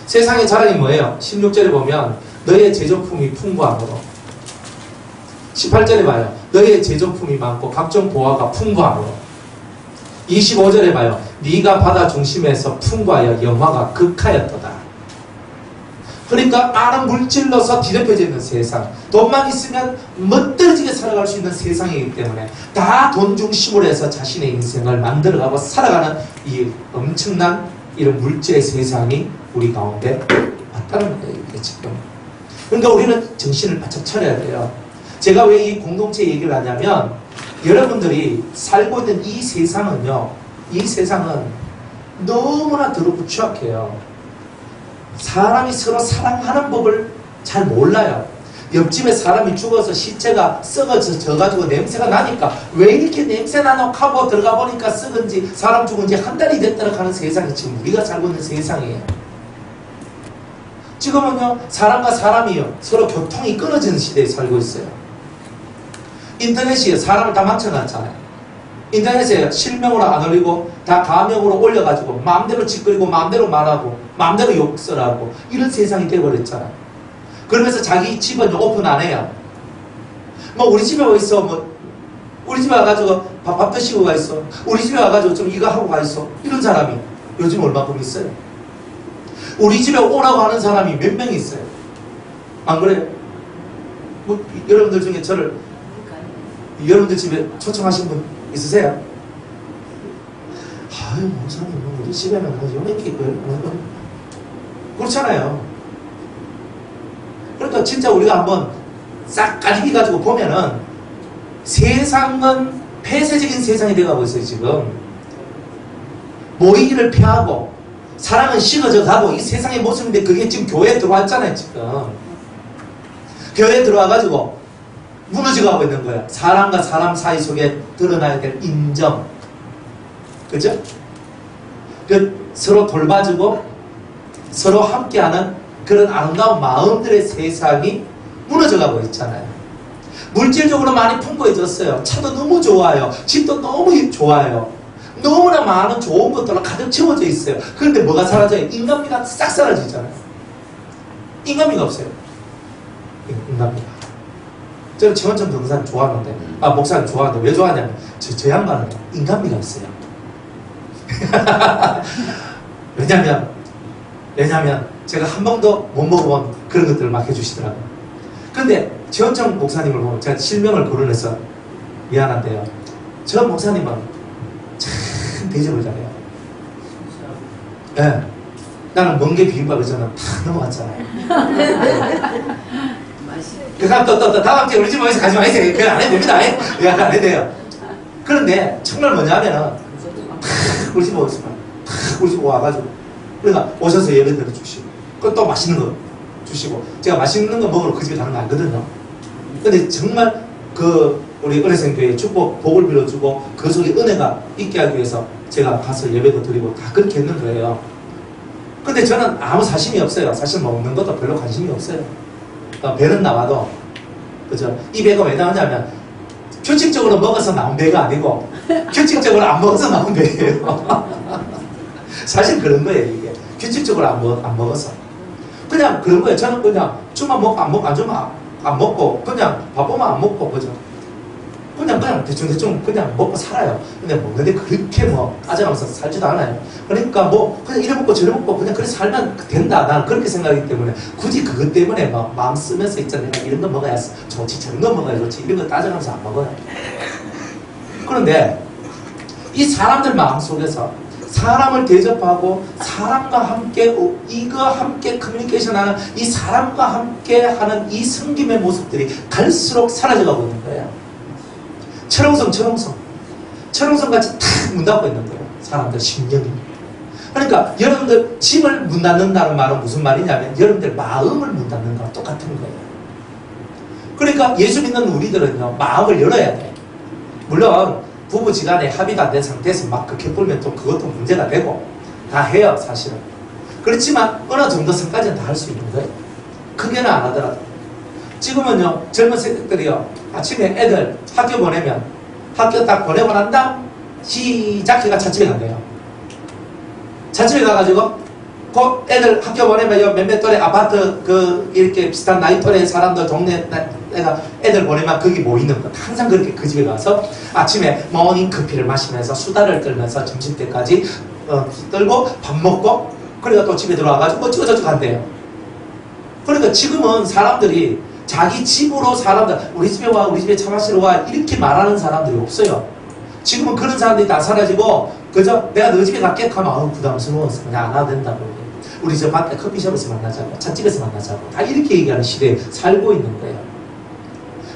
세상의 자랑이 뭐예요? 16절에 보면 너의 제조품이 풍부함으로, 18절에 봐요. 너의 제조품이 많고 각종 보화가 풍부함으로, 25절에 봐요. 네가 바다 중심에서 풍부하여 영화가 극하였도다. 그러니까 많은 물질로서 뒤덮여져 있는 세상, 돈만 있으면 멋들어지게 살아갈 수 있는 세상이기 때문에 다 돈 중심으로 해서 자신의 인생을 만들어가고 살아가는 이 엄청난 이런 물질의 세상이 우리 가운데 왔다는 거예요, 이게 지금. 그러니까 우리는 정신을 바짝 차려야 돼요. 제가 왜 이 공동체 얘기를 하냐면, 여러분들이 살고 있는 이 세상은요, 이 세상은 너무나 더럽고 추악해요. 사람이 서로 사랑하는 법을 잘 몰라요. 옆집에 사람이 죽어서 시체가 썩어져가지고 냄새가 나니까 왜 이렇게 냄새 나노 하고 들어가 보니까 썩은지, 사람 죽은 지 한 달이 됐다고 하는 세상이 지금 우리가 살고 있는 세상이에요. 지금은요, 사람과 사람이요, 서로 교통이 끊어지는 시대에 살고 있어요. 인터넷이요, 사람을 다 망쳐놨잖아요. 인터넷에 실명으로 안 올리고 다 가명으로 올려가지고 마음대로 짓거리고 마음대로 말하고 마음대로 욕설하고 이런 세상이 되어버렸잖아요. 그러면서 자기 집은 오픈 안 해요. 우리 집에 와 있어. 우리 집에 와가지고 밥 드시고 가 있어. 우리 집에 와가지고 좀 이거 하고 가 있어. 이런 사람이 요즘 얼마큼 있어요. 우리 집에 오라고 하는 사람이 몇 명 있어요. 안 그래요? 여러분들 중에 여러분들 집에 초청하신 분 있으세요? 아유, 목사님, 우리 집에는 요렇게 그렇잖아요. 그러니까 진짜 우리가 한번 싹 가리기 가지고 보면은 세상은 폐쇄적인 세상이 되어가고 있어요, 지금. 모이기를 피하고 사랑은 식어져 가고 이 세상의 모습인데, 그게 지금 교회에 들어왔잖아요, 지금. 교회에 들어와가지고 무너져 가고 있는 거예요. 사람과 사람 사이 속에 드러나야 될 인정. 그죠? 서로 돌봐주고 서로 함께하는 그런 아름다운 마음들의 세상이 무너져가고 있잖아요. 물질적으로 많이 풍부해졌어요. 차도 너무 좋아요. 집도 너무 좋아요. 너무나 많은 좋은 것들로 가득 채워져 있어요. 그런데 뭐가 사라져요? 인간미가 싹 사라지잖아요. 인간미가 없어요. 인간미가. 저는 최원천 변호사님 좋아하는데, 목사님 좋아하는데 왜 좋아하냐면 저 양반은 인간미가 있어요. 왜냐면 제가 한 번도 못 먹어본 그런 것들을 막 해주시더라고요. 근데 최원천 목사님을 보면 제가 실명을 거론해서 미안한데요. 저 목사님은 참 대접을 잘해요. 네. 나는 멍게 비빔밥을 저는 다 넘어갔잖아요. 그 다음 또 다음 주에 우리 집 모여서 가지 마세요. 그건 안 해도 됩니다. 안 해도 돼요. 그런데 정말 뭐냐면은 우리 집 모여서 우리 집 와가지고 그러니까 오셔서 예배 드려주시고 또 맛있는 거 주시고 제가 맛있는 거 먹으러 그 집에 가는 거 아니거든요. 근데 정말 우리 은혜생교회 축복 복을 빌어주고 그 속에 은혜가 있게 하기 위해서 제가 가서 예배도 드리고 다 그렇게 했는 거예요. 근데 저는 아무 사심이 없어요. 사실 먹는 것도 별로 관심이 없어요. 배는 나와도 그죠? 이 배가 왜 나오냐면 규칙적으로 먹어서 나온 배가 아니고 규칙적으로 안 먹어서 나온 배예요. 사실 그런 거예요. 이게 규칙적으로 안 먹어서 그냥 그런 거예요. 저는 그냥 주면 먹고 안 주면 안 먹고 그냥 바쁘면 안 먹고 그죠? 그냥 대충 그냥 먹고 살아요. 근데 먹는데 그렇게 빠져나가서 살지도 않아요. 그러니까 그냥 이래 먹고 저래 먹고 그냥 그렇게 살면 된다. 나는 그렇게 생각하기 때문에 굳이 그것 때문에 마음 쓰면서 있잖아요. 이런 거 먹어야 좋지, 저런 거 먹어야 좋지, 이런 거 따져가면서 안 먹어요. 그런데 이 사람들 마음 속에서 사람을 대접하고 사람과 함께 함께 커뮤니케이션하는 이 사람과 함께 하는 이 섬김의 모습들이 갈수록 사라져가고 있는 거예요. 철옹성 같이 탁 문 닫고 있는 거예요. 사람들 심령이. 그러니까 여러분들 집을 문 닫는다는 말은 무슨 말이냐면 여러분들 마음을 문 닫는 거랑 똑같은 거예요. 그러니까 예수 믿는 우리들은요 마음을 열어야 돼. 물론 부부지간에 합의도 안 된 상태에서 막 그렇게 불면 또 그것도 문제가 되고 다 해요 사실은. 그렇지만 어느 정도 선까지는 다 할 수 있는 거예요. 크게는 안 하더라도. 지금은요 젊은 세대들이요 아침에 애들 학교 보내면 학교 딱 보내고 난 다음 시작 해가 찻집에 간대요. 찻집에 가가지고 그 애들 학교 보내면 몇몇 또래 아파트 이렇게 비슷한 나이 또래 사람들 동네 애들 보내면 거기 모이는 거 항상 그렇게 그 집에 가서 아침에 모닝 커피를 마시면서 수다를 떨면서 점심때까지 떨고 밥 먹고 그리고 또 집에 들어와가지고 어쩌고저쩌고 한대요. 그러니까 지금은 사람들이 자기 집으로 사람들 우리 집에 와 우리 집에 차 마시러 와 이렇게 말하는 사람들이 없어요. 지금은 그런 사람들이 다 사라지고 그저 내가 너 집에 갈게 하면 부담스러워서 그냥 안 와도 된다고 우리 저 밖에 커피숍에서 만나자고 찻집에서 만나자고 다 이렇게 얘기하는 시대에 살고 있는 거예요.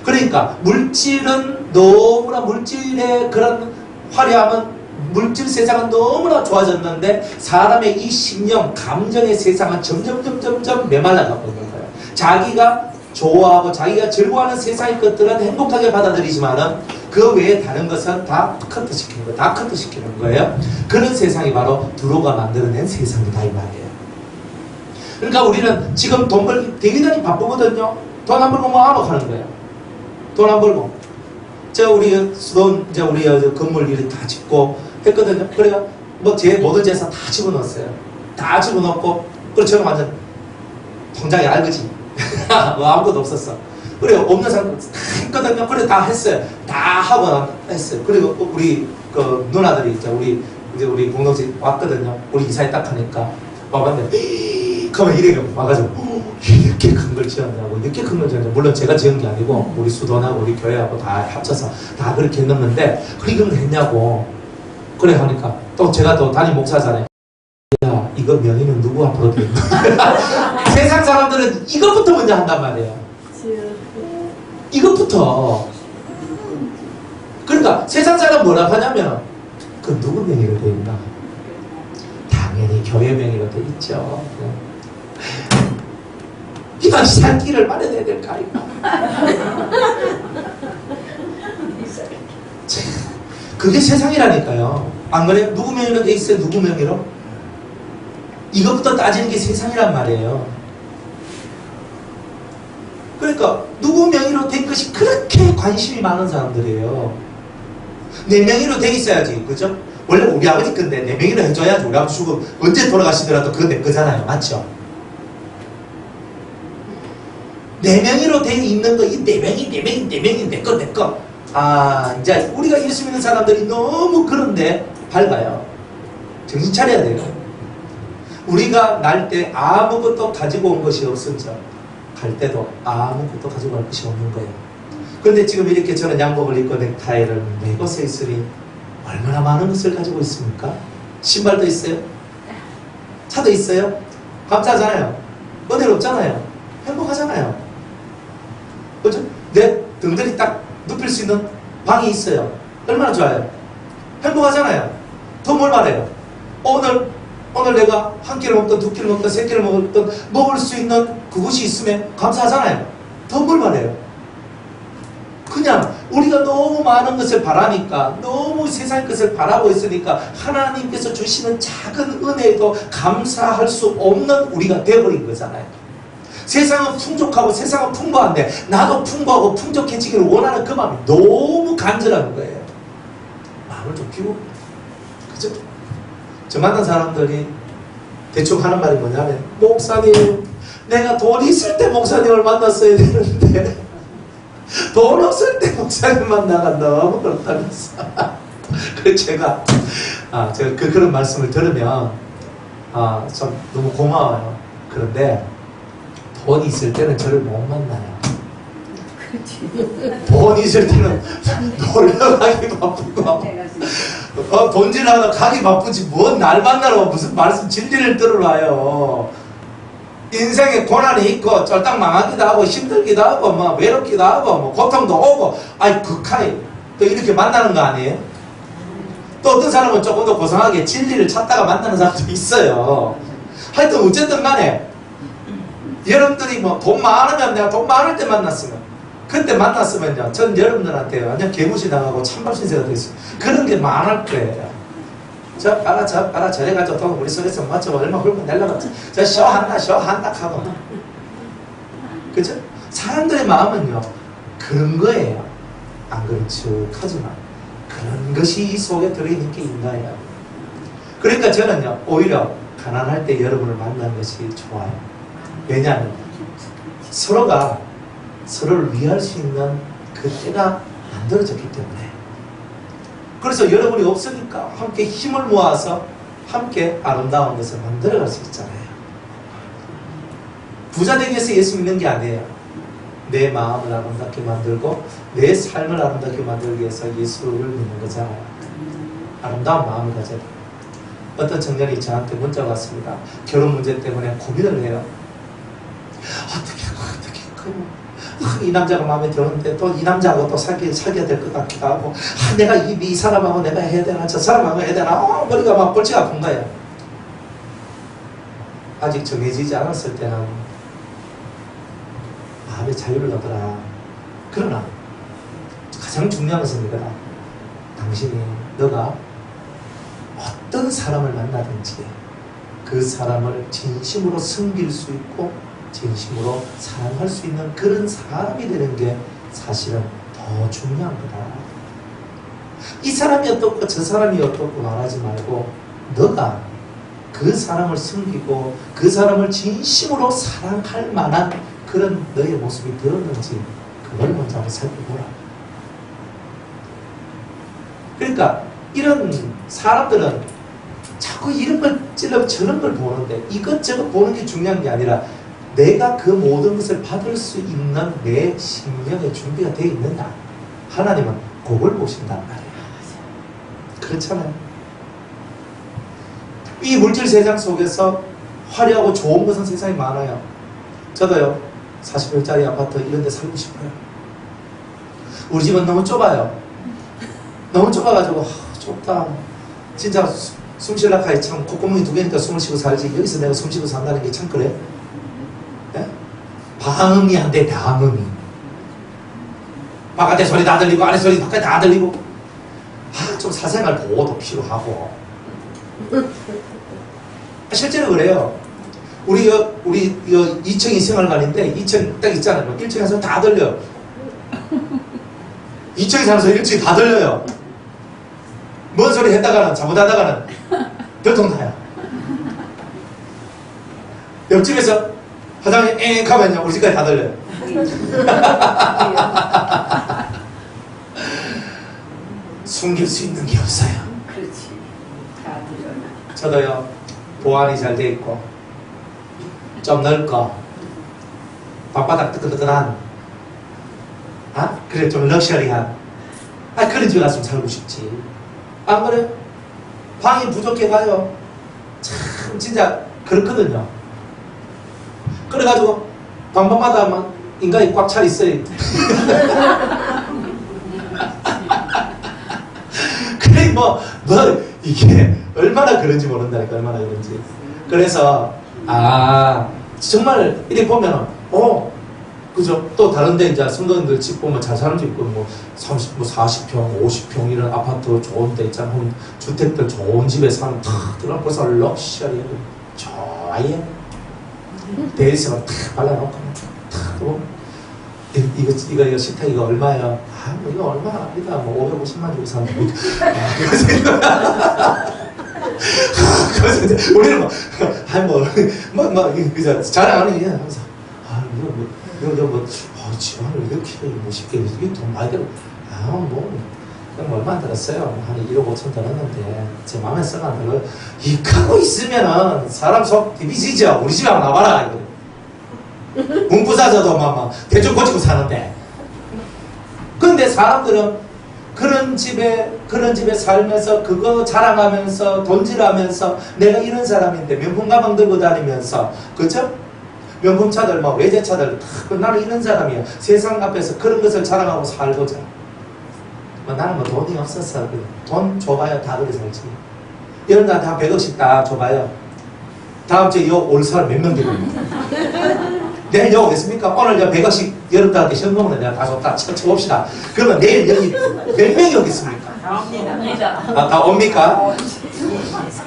그러니까 물질은 너무나 물질의 그런 화려함은 물질 세상은 너무나 좋아졌는데 사람의 이 심령 감정의 세상은 점점 메말라가고 있는 거예요. 자기가 좋아하고 자기가 즐거워하는 세상의 것들은 행복하게 받아들이지만은 그 외에 다른 것은 다 커트시키는 거예요. 다 커트시키는 거예요. 그런 세상이 바로 두로가 만들어낸 세상이다 이 말이에요. 그러니까 우리는 지금 돈 벌기 대단히 바쁘거든요. 돈 안 벌고 뭐 하러 가는 거예요. 돈 안 벌고. 우리 수돈 우리 건물 일을 다 짓고 했거든요. 그래요. 제 모든 재산 다 집어넣었어요. 다 집어넣고 그리고 저는 완전 통장이 알그지. 아무것도 없었어. 그리고 없는 사람 다 했거든요. 그래 다 했어요. 다 하고 했어요. 그리고 우리 누나들이 우리 공동체 왔거든요. 우리 이사에 딱 하니까 와봤는데 그러면 이래 와가지고 이렇게 큰 걸 지었냐고 이렇게 큰 걸 지었냐고 물론 제가 지은 게 아니고 우리 수돈하고 우리 교회하고 다 합쳐서 다 그렇게 했는데 이걸 했냐고 그래 하니까 또 제가 또 담임 목사잖아요. 야 이거 명의는 누구 앞으로 돼 있는 세상 사람들은 이것부터 먼저 한단 말이에요. 이것부터. 그러니까 세상 사람 뭐라 하냐면 그 누구 명의로 돼 있나? 당연히 교회 명의로 돼 있죠. 이건 살 길을 마련해야 될 거 아닌가? 그게 세상이라니까요. 안 그래요? 누구 명의로 돼 있어요? 누구 명의로? 이것부터 따지는 게 세상이란 말이에요. 그러니까 누구 명의로 된 것이 그렇게 관심이 많은 사람들이에요. 내 명의로 돼 있어야지, 그죠? 원래 우리 아버지 건데 4명이나 해줘야지 우리 아버지 죽고 언제 돌아가시더라도 그건 내 거잖아요. 맞죠? 4명이로 돼 있는 거, 이 4명이 내 거. 아, 이제 우리가 예수 믿는 사람들이 너무 그런데 밝아요. 정신 차려야 돼요. 우리가 날 때 아무것도 가지고 온 것이 없었죠. 갈 때도 아무것도 가지고 갈 것이 없는 거예요. 그런데 지금 이렇게 저는 양복을 입고 넥타이를 메고 서 있으니 얼마나 많은 것을 가지고 있습니까? 신발도 있어요. 차도 있어요. 감사하잖아요. 은혜롭잖아요. 행복하잖아요. 그렇죠? 내 등들이 딱 눕힐 수 있는 방이 있어요. 얼마나 좋아요. 행복하잖아요. 더 뭘 말해요. 오늘 내가 한 끼를 먹든 두 끼를 먹든 세 끼를 먹든 먹을 수 있는 그것이 있으면 감사하잖아요. 더 뭘 말해요. 그냥 우리가 너무 많은 것을 바라니까, 너무 세상 것을 바라고 있으니까 하나님께서 주시는 작은 은혜에도 감사할 수 없는 우리가 되어버린 거잖아요. 세상은 풍족하고 세상은 풍부한데 나도 풍부하고 풍족해지기를 원하는 그 마음이 너무 간절한 거예요. 마음을 좀 비우고. 그죠? 저 만난 사람들이 대충 하는 말이 뭐냐면, 목사님, 내가 돈 있을 때 목사님을 만났어야 되는데 돈 없을 때 목사님 만나가 너무 그렇다면서. 그래서 제가 그런 말씀을 들으면 참 너무 고마워요. 그런데 돈 있을 때는 저를 못 만나요. 돈 있을 때는 놀러 가기 바쁘고 돈질하러 가기 바쁘지 뭔 날 만나러 무슨 말씀 진리를 들으러와요. 인생에 고난이 있고 쫄딱 망하기도 하고 힘들기도 하고 뭐 외롭기도 하고 뭐 고통도 오고 극하게 또 이렇게 만나는 거 아니에요? 또 어떤 사람은 조금 더 고상하게 진리를 찾다가 만나는 사람도 있어요. 하여튼 어쨌든 간에 여러분들이 뭐 돈 많으면 내가 돈 많을 때 만났으면 그때 만났으면요 전 여러분들한테 완전 개무시 당하고 찬밥 신세가 되겠어요. 그런 게 많을 거예요. 저 빨아 저래가지고 돈 우리 속에서 맞춰 얼마 hul고 내려가 저 쇼한다 하고 그죠? 사람들의 마음은요 그런 거예요. 안 그렇지하지만 그런 것이 이 속에 들어있는 게 인간이에요. 그러니까 저는요 오히려 가난할 때 여러분을 만나는 것이 좋아요. 왜냐하면 서로가 서로를 위할 수 있는 그 때가 만들어졌기 때문에. 그래서 여러분이 없으니까 함께 힘을 모아서 함께 아름다운 것을 만들어갈 수 있잖아요. 부자 되기 위해서 예수 믿는 게 아니에요. 내 마음을 아름답게 만들고 내 삶을 아름답게 만들기 위해서 예수를 믿는 거잖아요. 아름다운 마음을 가져야 돼요. 어떤 청년이 저한테 문자가 왔습니다. 결혼 문제 때문에 고민을 해요. 어떻게 이 남자가 마음에 드는데 또 이 남자하고 또 사귀어야 될 것 같기도 하고 내가 이 사람하고 내가 해야 되나 저 사람하고 해야 되나 머리가 막 골치 아픈 거예요. 아직 정해지지 않았을 때는 마음의 자유를 얻어라. 그러나 가장 중요한 것은 이거다. 당신이 너가 어떤 사람을 만나든지 그 사람을 진심으로 섬길 수 있고 진심으로 사랑할 수 있는 그런 사람이 되는 게 사실은 더 중요한 거다. 이 사람이 어떻고 저 사람이 어떻고 말하지 말고 너가 그 사람을 섬기고 그 사람을 진심으로 사랑할 만한 그런 너의 모습이 되었는지 그걸 먼저 한번 살펴보라. 그러니까 이런 사람들은 자꾸 이런 걸 찔러 저런 걸 보는데 이것저것 보는 게 중요한 게 아니라 내가 그 모든 것을 받을 수 있는 내 심령의 준비가 되어 있느냐. 하나님은 그걸 보신단 말이에요. 그렇잖아요. 이 물질 세상 속에서 화려하고 좋은 것은 세상에 많아요. 저도요 40평짜리 아파트 이런 데 살고 싶어요. 우리 집은 너무 좁아요. 너무 좁아가지고 좁다. 진짜 숨 쉴라카이 참 콧구멍이 2개니까 숨을 쉬고 살지 여기서 내가 숨 쉬고 산다는 게 참 그래? 방음이 안 돼. 방음이 바깥에 소리 다 들리고 안에 소리 바깥에 다 들리고 좀 사생활 보호도 필요하고 실제로 그래요. 우리 2층이 생활관인데 2층 딱 있잖아요. 1층에서 다 들려요. 2층에 살면서 1층이 다 들려요. 뭔 소리 했다가는 잘못하다가는 들통나요. 옆집에서 화장이 엥 하면요 우리 집까지 다 들려요. 숨길 수 있는 게 없어요.
그렇지. 다 드러나.
저도요 보안이 잘 돼 있고 좀 넓고 방바닥 뜨끈뜨끈한 그래 좀 럭셔리한 그런 집에 갔으면 살고 싶지. 안 그래? 방이 부족해 가요. 참 진짜 그렇거든요. 그래가지고 방방마다 막 인간이 꽉 차 있어요. 그래 뭐 이게 얼마나 그런지 모른다니까. 얼마나 그런지. 그래서 정말 이렇게 보면은 그죠? 또 다른데 이제 성도님들 집 보면 잘 사는 집 있고 뭐 30, 뭐 40평, 50평 이런 아파트 좋은 데 있잖아. 주택들 좋은 집에 사는 탁 들어가 벌써 럭셔리 좋아해. 데일스가 탁 발라놓고 탁 이거 식탁 이거 얼마야? 뭐 이거 얼마 아니다. 뭐 550만 주고 사는 거. 그래서 이제 우리는 그죠? 자랑하는 게 항상 이거 집안을 이렇게 멋있게 이게 돈 많이 들어. 그냥 얼마 안 들었어요. 한 1억 5천 들었는데 제 마음에 썩 안 들어요. 이하고 있으면은 사람 속 디비지죠. 우리 집에 한번 나와라 이거. 문부사져도 막 대충 고치고 사는데. 근데 사람들은 그런 집에 살면서 그거 자랑하면서 돈질하면서 내가 이런 사람인데 명품 가방 들고 다니면서 그죠? 명품차들 외제차들 나는 이런 사람이야. 세상 앞에서 그런 것을 자랑하고 살고자. 나는 돈이 없었어. 돈 줘봐요. 다 그래 살지. 이런 나한테 한 100억씩 다 줘봐요. 다음 주에 올 사람 몇 명 되겠습니까? 내일 여기 오겠습니까? 오늘 100억씩 여러분들한테 현금으로 내가 다 줬다. 쳐봅시다. 그러면 내일 여기 몇 명이 오겠습니까?
다 옵니다.
다 옵니까?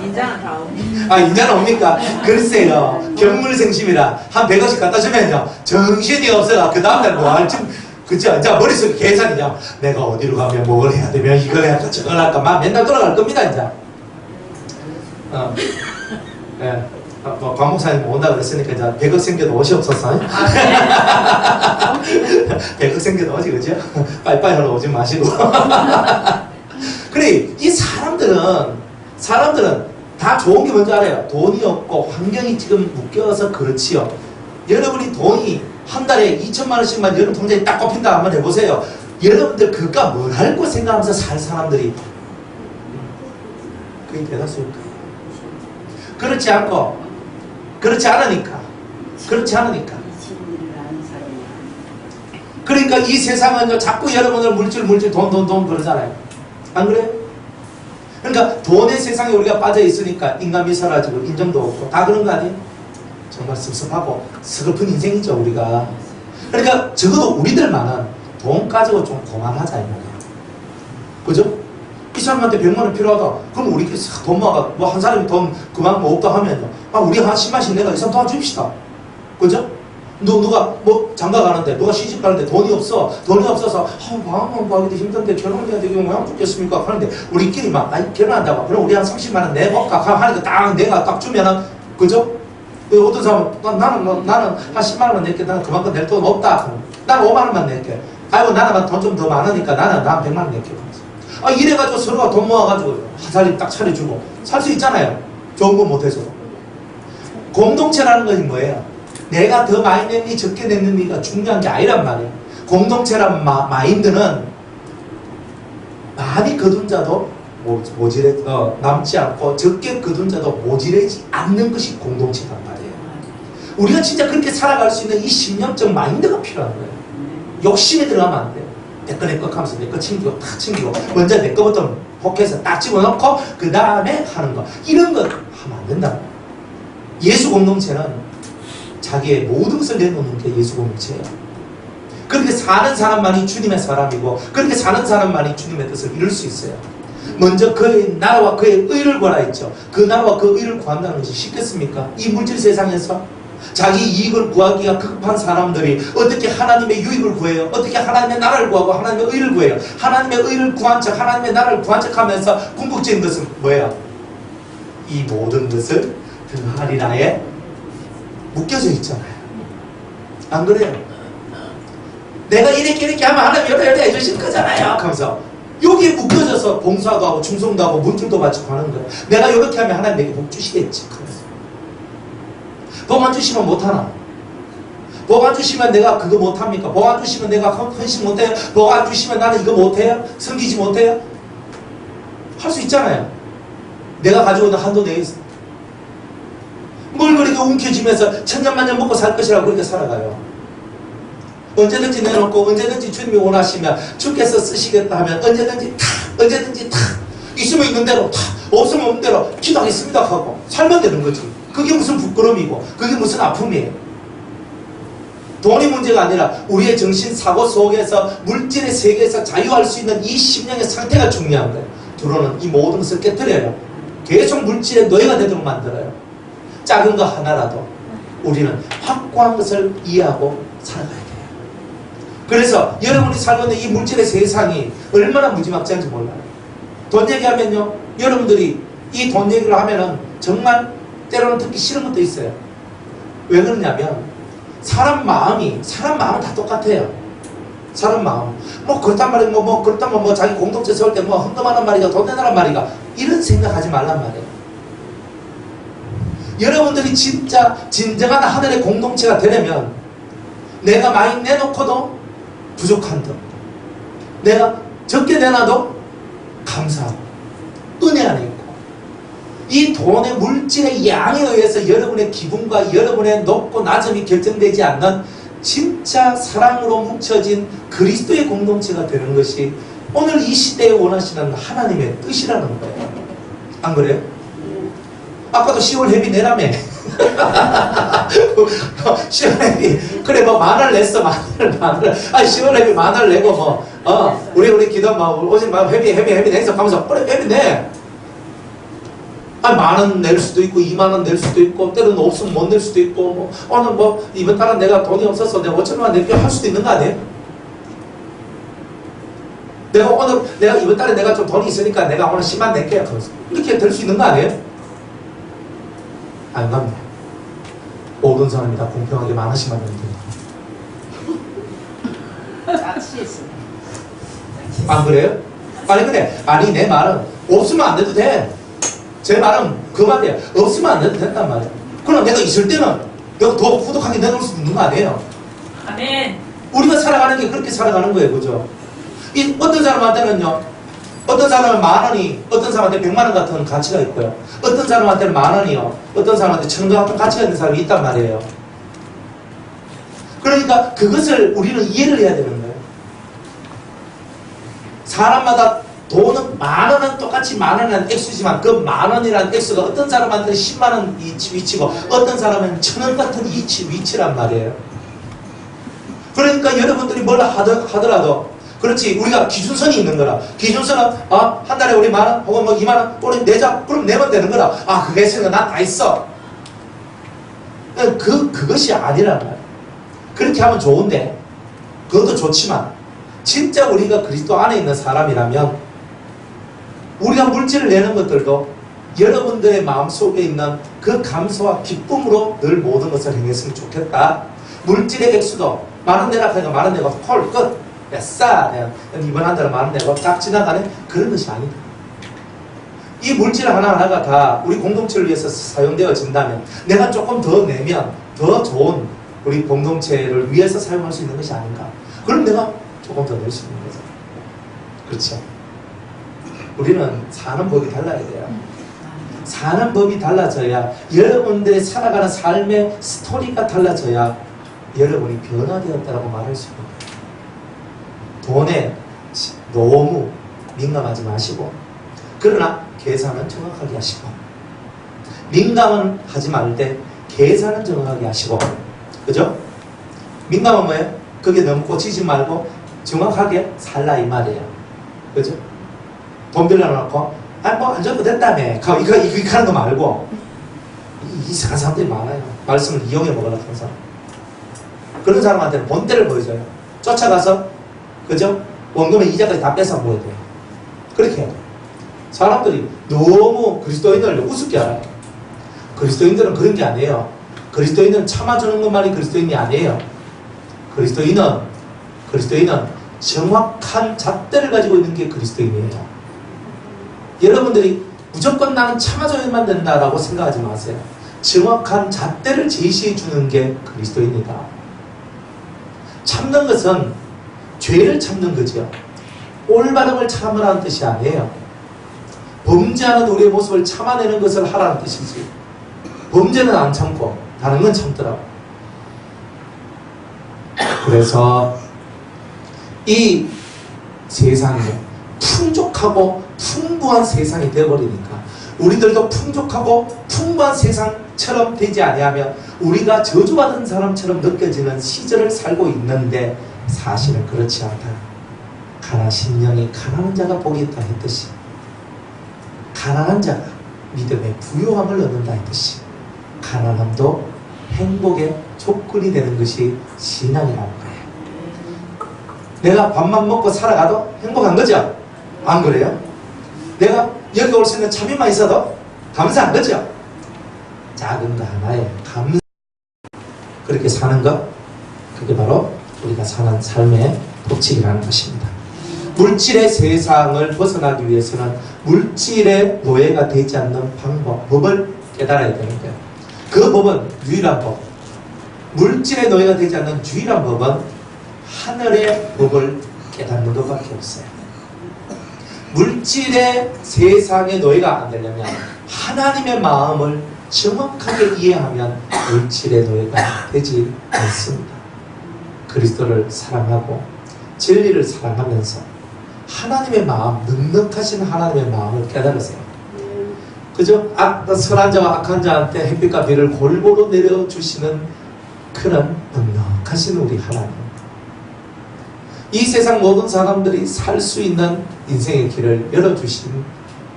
인자는 다 옵니다.
인자는 옵니까? 글쎄요. 견물생심이라 한 100억씩 갖다 주면요. 정신이 없어요. 그 다음날 뭐 할지. 그죠? 이제 머릿속에 계산이냐. 내가 어디로 가면 뭘 해야 되면 이걸 해야 할까 저걸 할까 막 맨날 돌아갈 겁니다. 이제. 네. 관 목사님 온다 그랬으니까 이제 100억 생겨도 옷이 없었어. 100억 생겨도 오지 그죠? 빠이빠이 하러 오지 마시고. 그래 이 사람들은 다 좋은 게 뭔지 알아요. 돈이 없고 환경이 지금 묶여서 그렇지요. 여러분이 돈이 한 달에 2천만 원씩만 여러분 통장에 딱 꼽힌다 한번 해보세요. 여러분들 그가 뭘 할고 생각하면서 살 사람들이 그게 대다수일 거예요. 그렇지 않으니까 그러니까 이 세상은 자꾸 여러분을 물질 돈 그러잖아요. 안 그래요? 그러니까 돈의 세상에 우리가 빠져 있으니까 인간미 사라지고 인정도 없고 다 그런 거 아니에요? 정말 섭섭하고 서글픈 인생이죠 우리가. 그러니까 적어도 우리들만은 돈 가지고 좀 그만하자 이 말이야. 그죠? 이 사람한테 100만 원 필요하다. 그럼 우리끼리 돈 모아가 한 사람이 돈 그만큼 없다 하면요. 우리 한 10만씩 내가 이 사람 도와줍시다. 그죠? 누가 장가 가는데 누가 시집 가는데 돈이 없어서 마음 구하기도 힘든데 결혼해야 되겠고 왜 안 죽겠습니까? 하는데 우리끼리 막 결혼한다고 그럼 우리 한 30만 원 내볼까? 하니까 딱 내가 딱 주면은 그죠? 어떤 사람은 나는 한 10만 원 낼게. 나는 그만큼 낼 돈 없다. 나는 5만 원만 낼게. 아이고 나는 돈 좀 더 많으니까 나는 100만 원 낼게. 이래가지고 서로가 돈 모아가지고 한 살림 딱 차려주고 살 수 있잖아요. 좋은 거 못해서. 공동체라는 것이 뭐예요? 내가 더 많이 냈니 적게 냈느니가 중요한 게 아니란 말이에요. 공동체란 마인드는 많이 거둔 자도 남지 않고 적게 거둔 자도 모질하지 않는 것이 공동체란 말이에요. 우리가 진짜 그렇게 살아갈 수 있는 이 심령적 마인드가 필요한 거예요. 욕심에 들어가면 안 돼요. 내 거 하면서 내 거 챙기고 탁 챙기고 먼저 내 거부터 혹해서 딱 집어넣고 그 다음에 하는 거 이런 거 하면 안 된다. 예수 공동체는 자기의 모든 것을 내놓는 게 예수 공동체예요. 그렇게 사는 사람만이 주님의 사람이고 그렇게 사는 사람만이 주님의 뜻을 이룰 수 있어요. 먼저 그의 나라와 그의 의를 구하라 했죠. 그 나라와 그 의를 구한다는 것이 쉽겠습니까? 이 물질 세상에서 자기 이익을 구하기가 급한 사람들이 어떻게 하나님의 유익을 구해요? 어떻게 하나님의 나라를 구하고 하나님의 의를 구해요? 하나님의 의를 구한 척, 하나님의 나라를 구한 척 하면서 궁극적인 것은 뭐예요? 이 모든 것을 등하리라에 묶여져 있잖아요. 안 그래요? 내가 이렇게 하면 하나님 이래 해주실 거잖아요. 하면서 여기에 묶여져서 봉사도 하고 충성도 하고 문줄도 바치고 하는 거예요. 내가 이렇게 하면 하나님 내게 복 주시겠지. 복 안 주시면 못하나? 복 안 주시면 내가 그거 못합니까? 복 안 주시면 내가 헌신 못해요? 복 안 주시면 나는 이거 못해요? 섬기지 못해요? 할 수 있잖아요. 내가 가지고 있는 한도 내에 있어. 뭘 그렇게 움켜쥐면서 천년만년 먹고 살 것이라고 그렇게 살아가요. 언제든지 내놓고 언제든지 주님이 원하시면 주께서 쓰시겠다 하면 언제든지 탁 있으면 있는 대로 탁 없으면 없는 대로 기도하겠습니다 하고 살면 되는 거지. 그게 무슨 부끄러움이고 그게 무슨 아픔이에요. 돈이 문제가 아니라 우리의 정신 사고 속에서 물질의 세계에서 자유할 수 있는 이 심령의 상태가 중요한 거예요. 드론은 이 모든 것을 깨뜨려요. 계속 물질의 노예가 되도록 만들어요. 작은 거 하나라도 우리는 확고한 것을 이해하고 살아가야 돼요. 그래서 여러분이 살고 있는 이 물질의 세상이 얼마나 무지막지한지 몰라요. 돈 얘기하면요, 여러분들이 이 돈 얘기를 하면은 정말 때로는 듣기 싫은 것도 있어요. 왜 그러냐면 사람 마음은 다 똑같아요. 사람 마음. 뭐 그렇단 말이야. 그렇다면 뭐 자기 공동체 세울 때 뭐 헌금하는 말이가 돈 내라는 말이가 이런 생각하지 말란 말이에요. 여러분들이 진짜 진정한 하늘의 공동체가 되려면 내가 많이 내놓고도 부족한 듯, 내가 적게 내놔도 감사하고 은혜 안에 있고, 이 돈의 물질의 양에 의해서 여러분의 기분과 여러분의 높고 낮음이 결정되지 않는 진짜 사랑으로 뭉쳐진 그리스도의 공동체가 되는 것이 오늘 이 시대에 원하시는 하나님의 뜻이라는 거예요. 안 그래요? 아까도 10월 회비 내라며. 10월 회비 그래 뭐 만원 냈어. 만원을 10월 회비 만원을 내고 뭐 우리 기도 뭐 오직 막 회비 내서 하면서 그래 회비 내. 만원 낼 수도 있고 2만원 낼 수도 있고 때로는 없으면 못 낼 수도 있고 뭐 오늘 뭐 이번 달은 내가 돈이 없어서 내가 5천원만 낼게 할 수도 있는 거 아니에요? 내가 이번 달에 내가 좀 돈이 있으니까 내가 오늘 10만 낼게. 이렇게 될 수 있는 거 아니에요? 안 갑니다. 모든 사람이 다 공평하게 많으시면 안 됩니다. 안 그래요? 아니 내 말은 없으면 안 돼도 돼. 제 말은 그 말이야. 없으면 안 돼도 된단 말이야. 그럼 내가 있을 때는 내가 더 후덕하게 내놓을 수 있는 거 아니에요?
아멘.
우리가 살아가는 게 그렇게 살아가는 거예요. 그죠? 이 어떤 사람한테는요, 어떤 사람은 만원이 어떤 사람한테 100만원 같은 가치가 있고요, 어떤 사람한테는 만원이요, 어떤 사람한테 1,000원 같은 가치가 있는 사람이 있단 말이에요. 그러니까 그것을 우리는 이해를 해야 되는 거예요. 사람마다 돈은 만원은 똑같이 만원이라는 액수지만 그 만원이라는 액수가 어떤 사람한테는 10만원 위치고 어떤 사람은 1,000원 같은 위치란 말이에요. 그러니까 여러분들이 뭘 하더라도 그렇지, 우리가 기준선이 있는 거라. 기준선은 한 달에 우리 만원 혹은 뭐 2만원 우리 내자. 그럼 내면 되는 거라. 그게 있으니까 난 다 있어. 그것이 아니란 말이야. 그렇게 하면 좋은데 그것도 좋지만 진짜 우리가 그리스도 안에 있는 사람이라면 우리가 물질을 내는 것들도 여러분들의 마음속에 있는 그 감사와 기쁨으로 늘 모든 것을 행했으면 좋겠다. 물질의 액수도 만원 내라 하니까 만원 내고 콜 끝. 싸. 이번 한 달은 만원 내고 딱 지나가네. 그런 것이 아니다. 이 물질 하나하나가 다 우리 공동체를 위해서 사용되어진다면 내가 조금 더 내면 더 좋은 우리 공동체를 위해서 사용할 수 있는 것이 아닌가. 그럼 내가 조금 더 낼 수 있는 거죠. 그렇죠. 우리는 사는 법이 달라야 돼요. 사는 법이 달라져야 여러분들의 살아가는 삶의 스토리가 달라져야 여러분이 변화되었다고 말할 수 있는 거예요. 돈에 너무 민감하지 마시고, 그러나 계산은 정확하게 하시고, 민감은 하지 말 때 계산은 정확하게 하시고, 그죠? 민감은 뭐예요? 그게 너무 꽂히지 말고 정확하게 살라 이 말이에요. 그죠? 돈 빌려놓고 뭐 안 줘도 된다며 이거 하는 거 말고 이상한 사람들이 많아요. 말씀을 이용해 먹으려고 하는 사람. 그런 사람한테는 본때를 보여줘요. 쫓아가서 그죠? 원금의 이자까지 다 뺏어 먹어야 돼요. 그렇게 해야 돼요. 사람들이 너무 그리스도인을 우습게 알아요. 그리스도인들은 그런 게 아니에요. 그리스도인은 참아주는 것만이 그리스도인이 아니에요. 그리스도인은 정확한 잣대를 가지고 있는 게 그리스도인이에요. 여러분들이 무조건 나는 참아줘야만 된다라고 생각하지 마세요. 정확한 잣대를 제시해 주는 게 그리스도인이다. 참는 것은 죄를 참는 거죠. 올바름을 참으라는 뜻이 아니에요. 범죄하는 우리의 모습을 참아내는 것을 하라는 뜻이지. 범죄는 안 참고 다른 건 참더라고. 그래서 이 세상이 풍족하고 풍부한 세상이 되어버리니까 우리들도 풍족하고 풍부한 세상처럼 되지 아니하면 우리가 저주받은 사람처럼 느껴지는 시절을 살고 있는데 사실은 그렇지 않다. 가난신 영이 가난한 자가 복이 있다 했듯이 가난한 자가 믿음의 부요함을 얻는다 했듯이 가난함도 행복의 조건이 되는 것이 신앙이라는 거예요. 내가 밥만 먹고 살아가도 행복한 거죠? 안 그래요? 내가 여기 올 수 있는 참여만 있어도 감사한 거죠? 작은 거 하나에 감사. 그렇게 사는 것, 그게 바로 우리가 사는 삶의 법칙이라는 것입니다. 물질의 세상을 벗어나기 위해서는 물질의 노예가 되지 않는 방법, 법을 깨달아야 되는 거예요. 그 법은 유일한 법. 물질의 노예가 되지 않는 유일한 법은 하늘의 법을 깨닫는 것밖에 없어요. 물질의 세상의 노예가 안 되려면 하나님의 마음을 정확하게 이해하면 물질의 노예가 되지 않습니다. 그리스도를 사랑하고 진리를 사랑하면서 하나님의 마음, 넉넉하신 하나님의 마음을 깨달으세요. 그죠? 선한 자와 악한 자한테 햇빛과 비를 골고루 내려주시는 그런 넉넉하신 우리 하나님. 이 세상 모든 사람들이 살 수 있는 인생의 길을 열어주신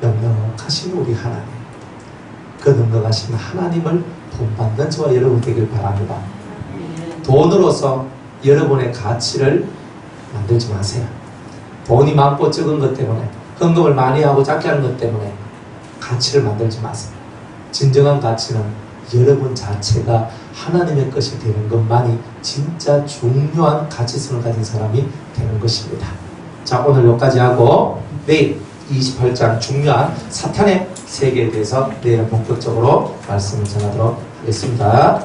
넉넉하신 우리 하나님. 그 넉넉하신 하나님을 본받는 저와 여러분 되길 바랍니다. 돈으로서 여러분의 가치를 만들지 마세요. 돈이 많고 적은 것 때문에, 헌금을 많이 하고 작게 하는 것 때문에 가치를 만들지 마세요. 진정한 가치는 여러분 자체가 하나님의 것이 되는 것만이 진짜 중요한 가치성을 가진 사람이 되는 것입니다. 자, 오늘 여기까지 하고 내일 28장 중요한 사탄의 세계에 대해서 내일 본격적으로 말씀을 전하도록 하겠습니다.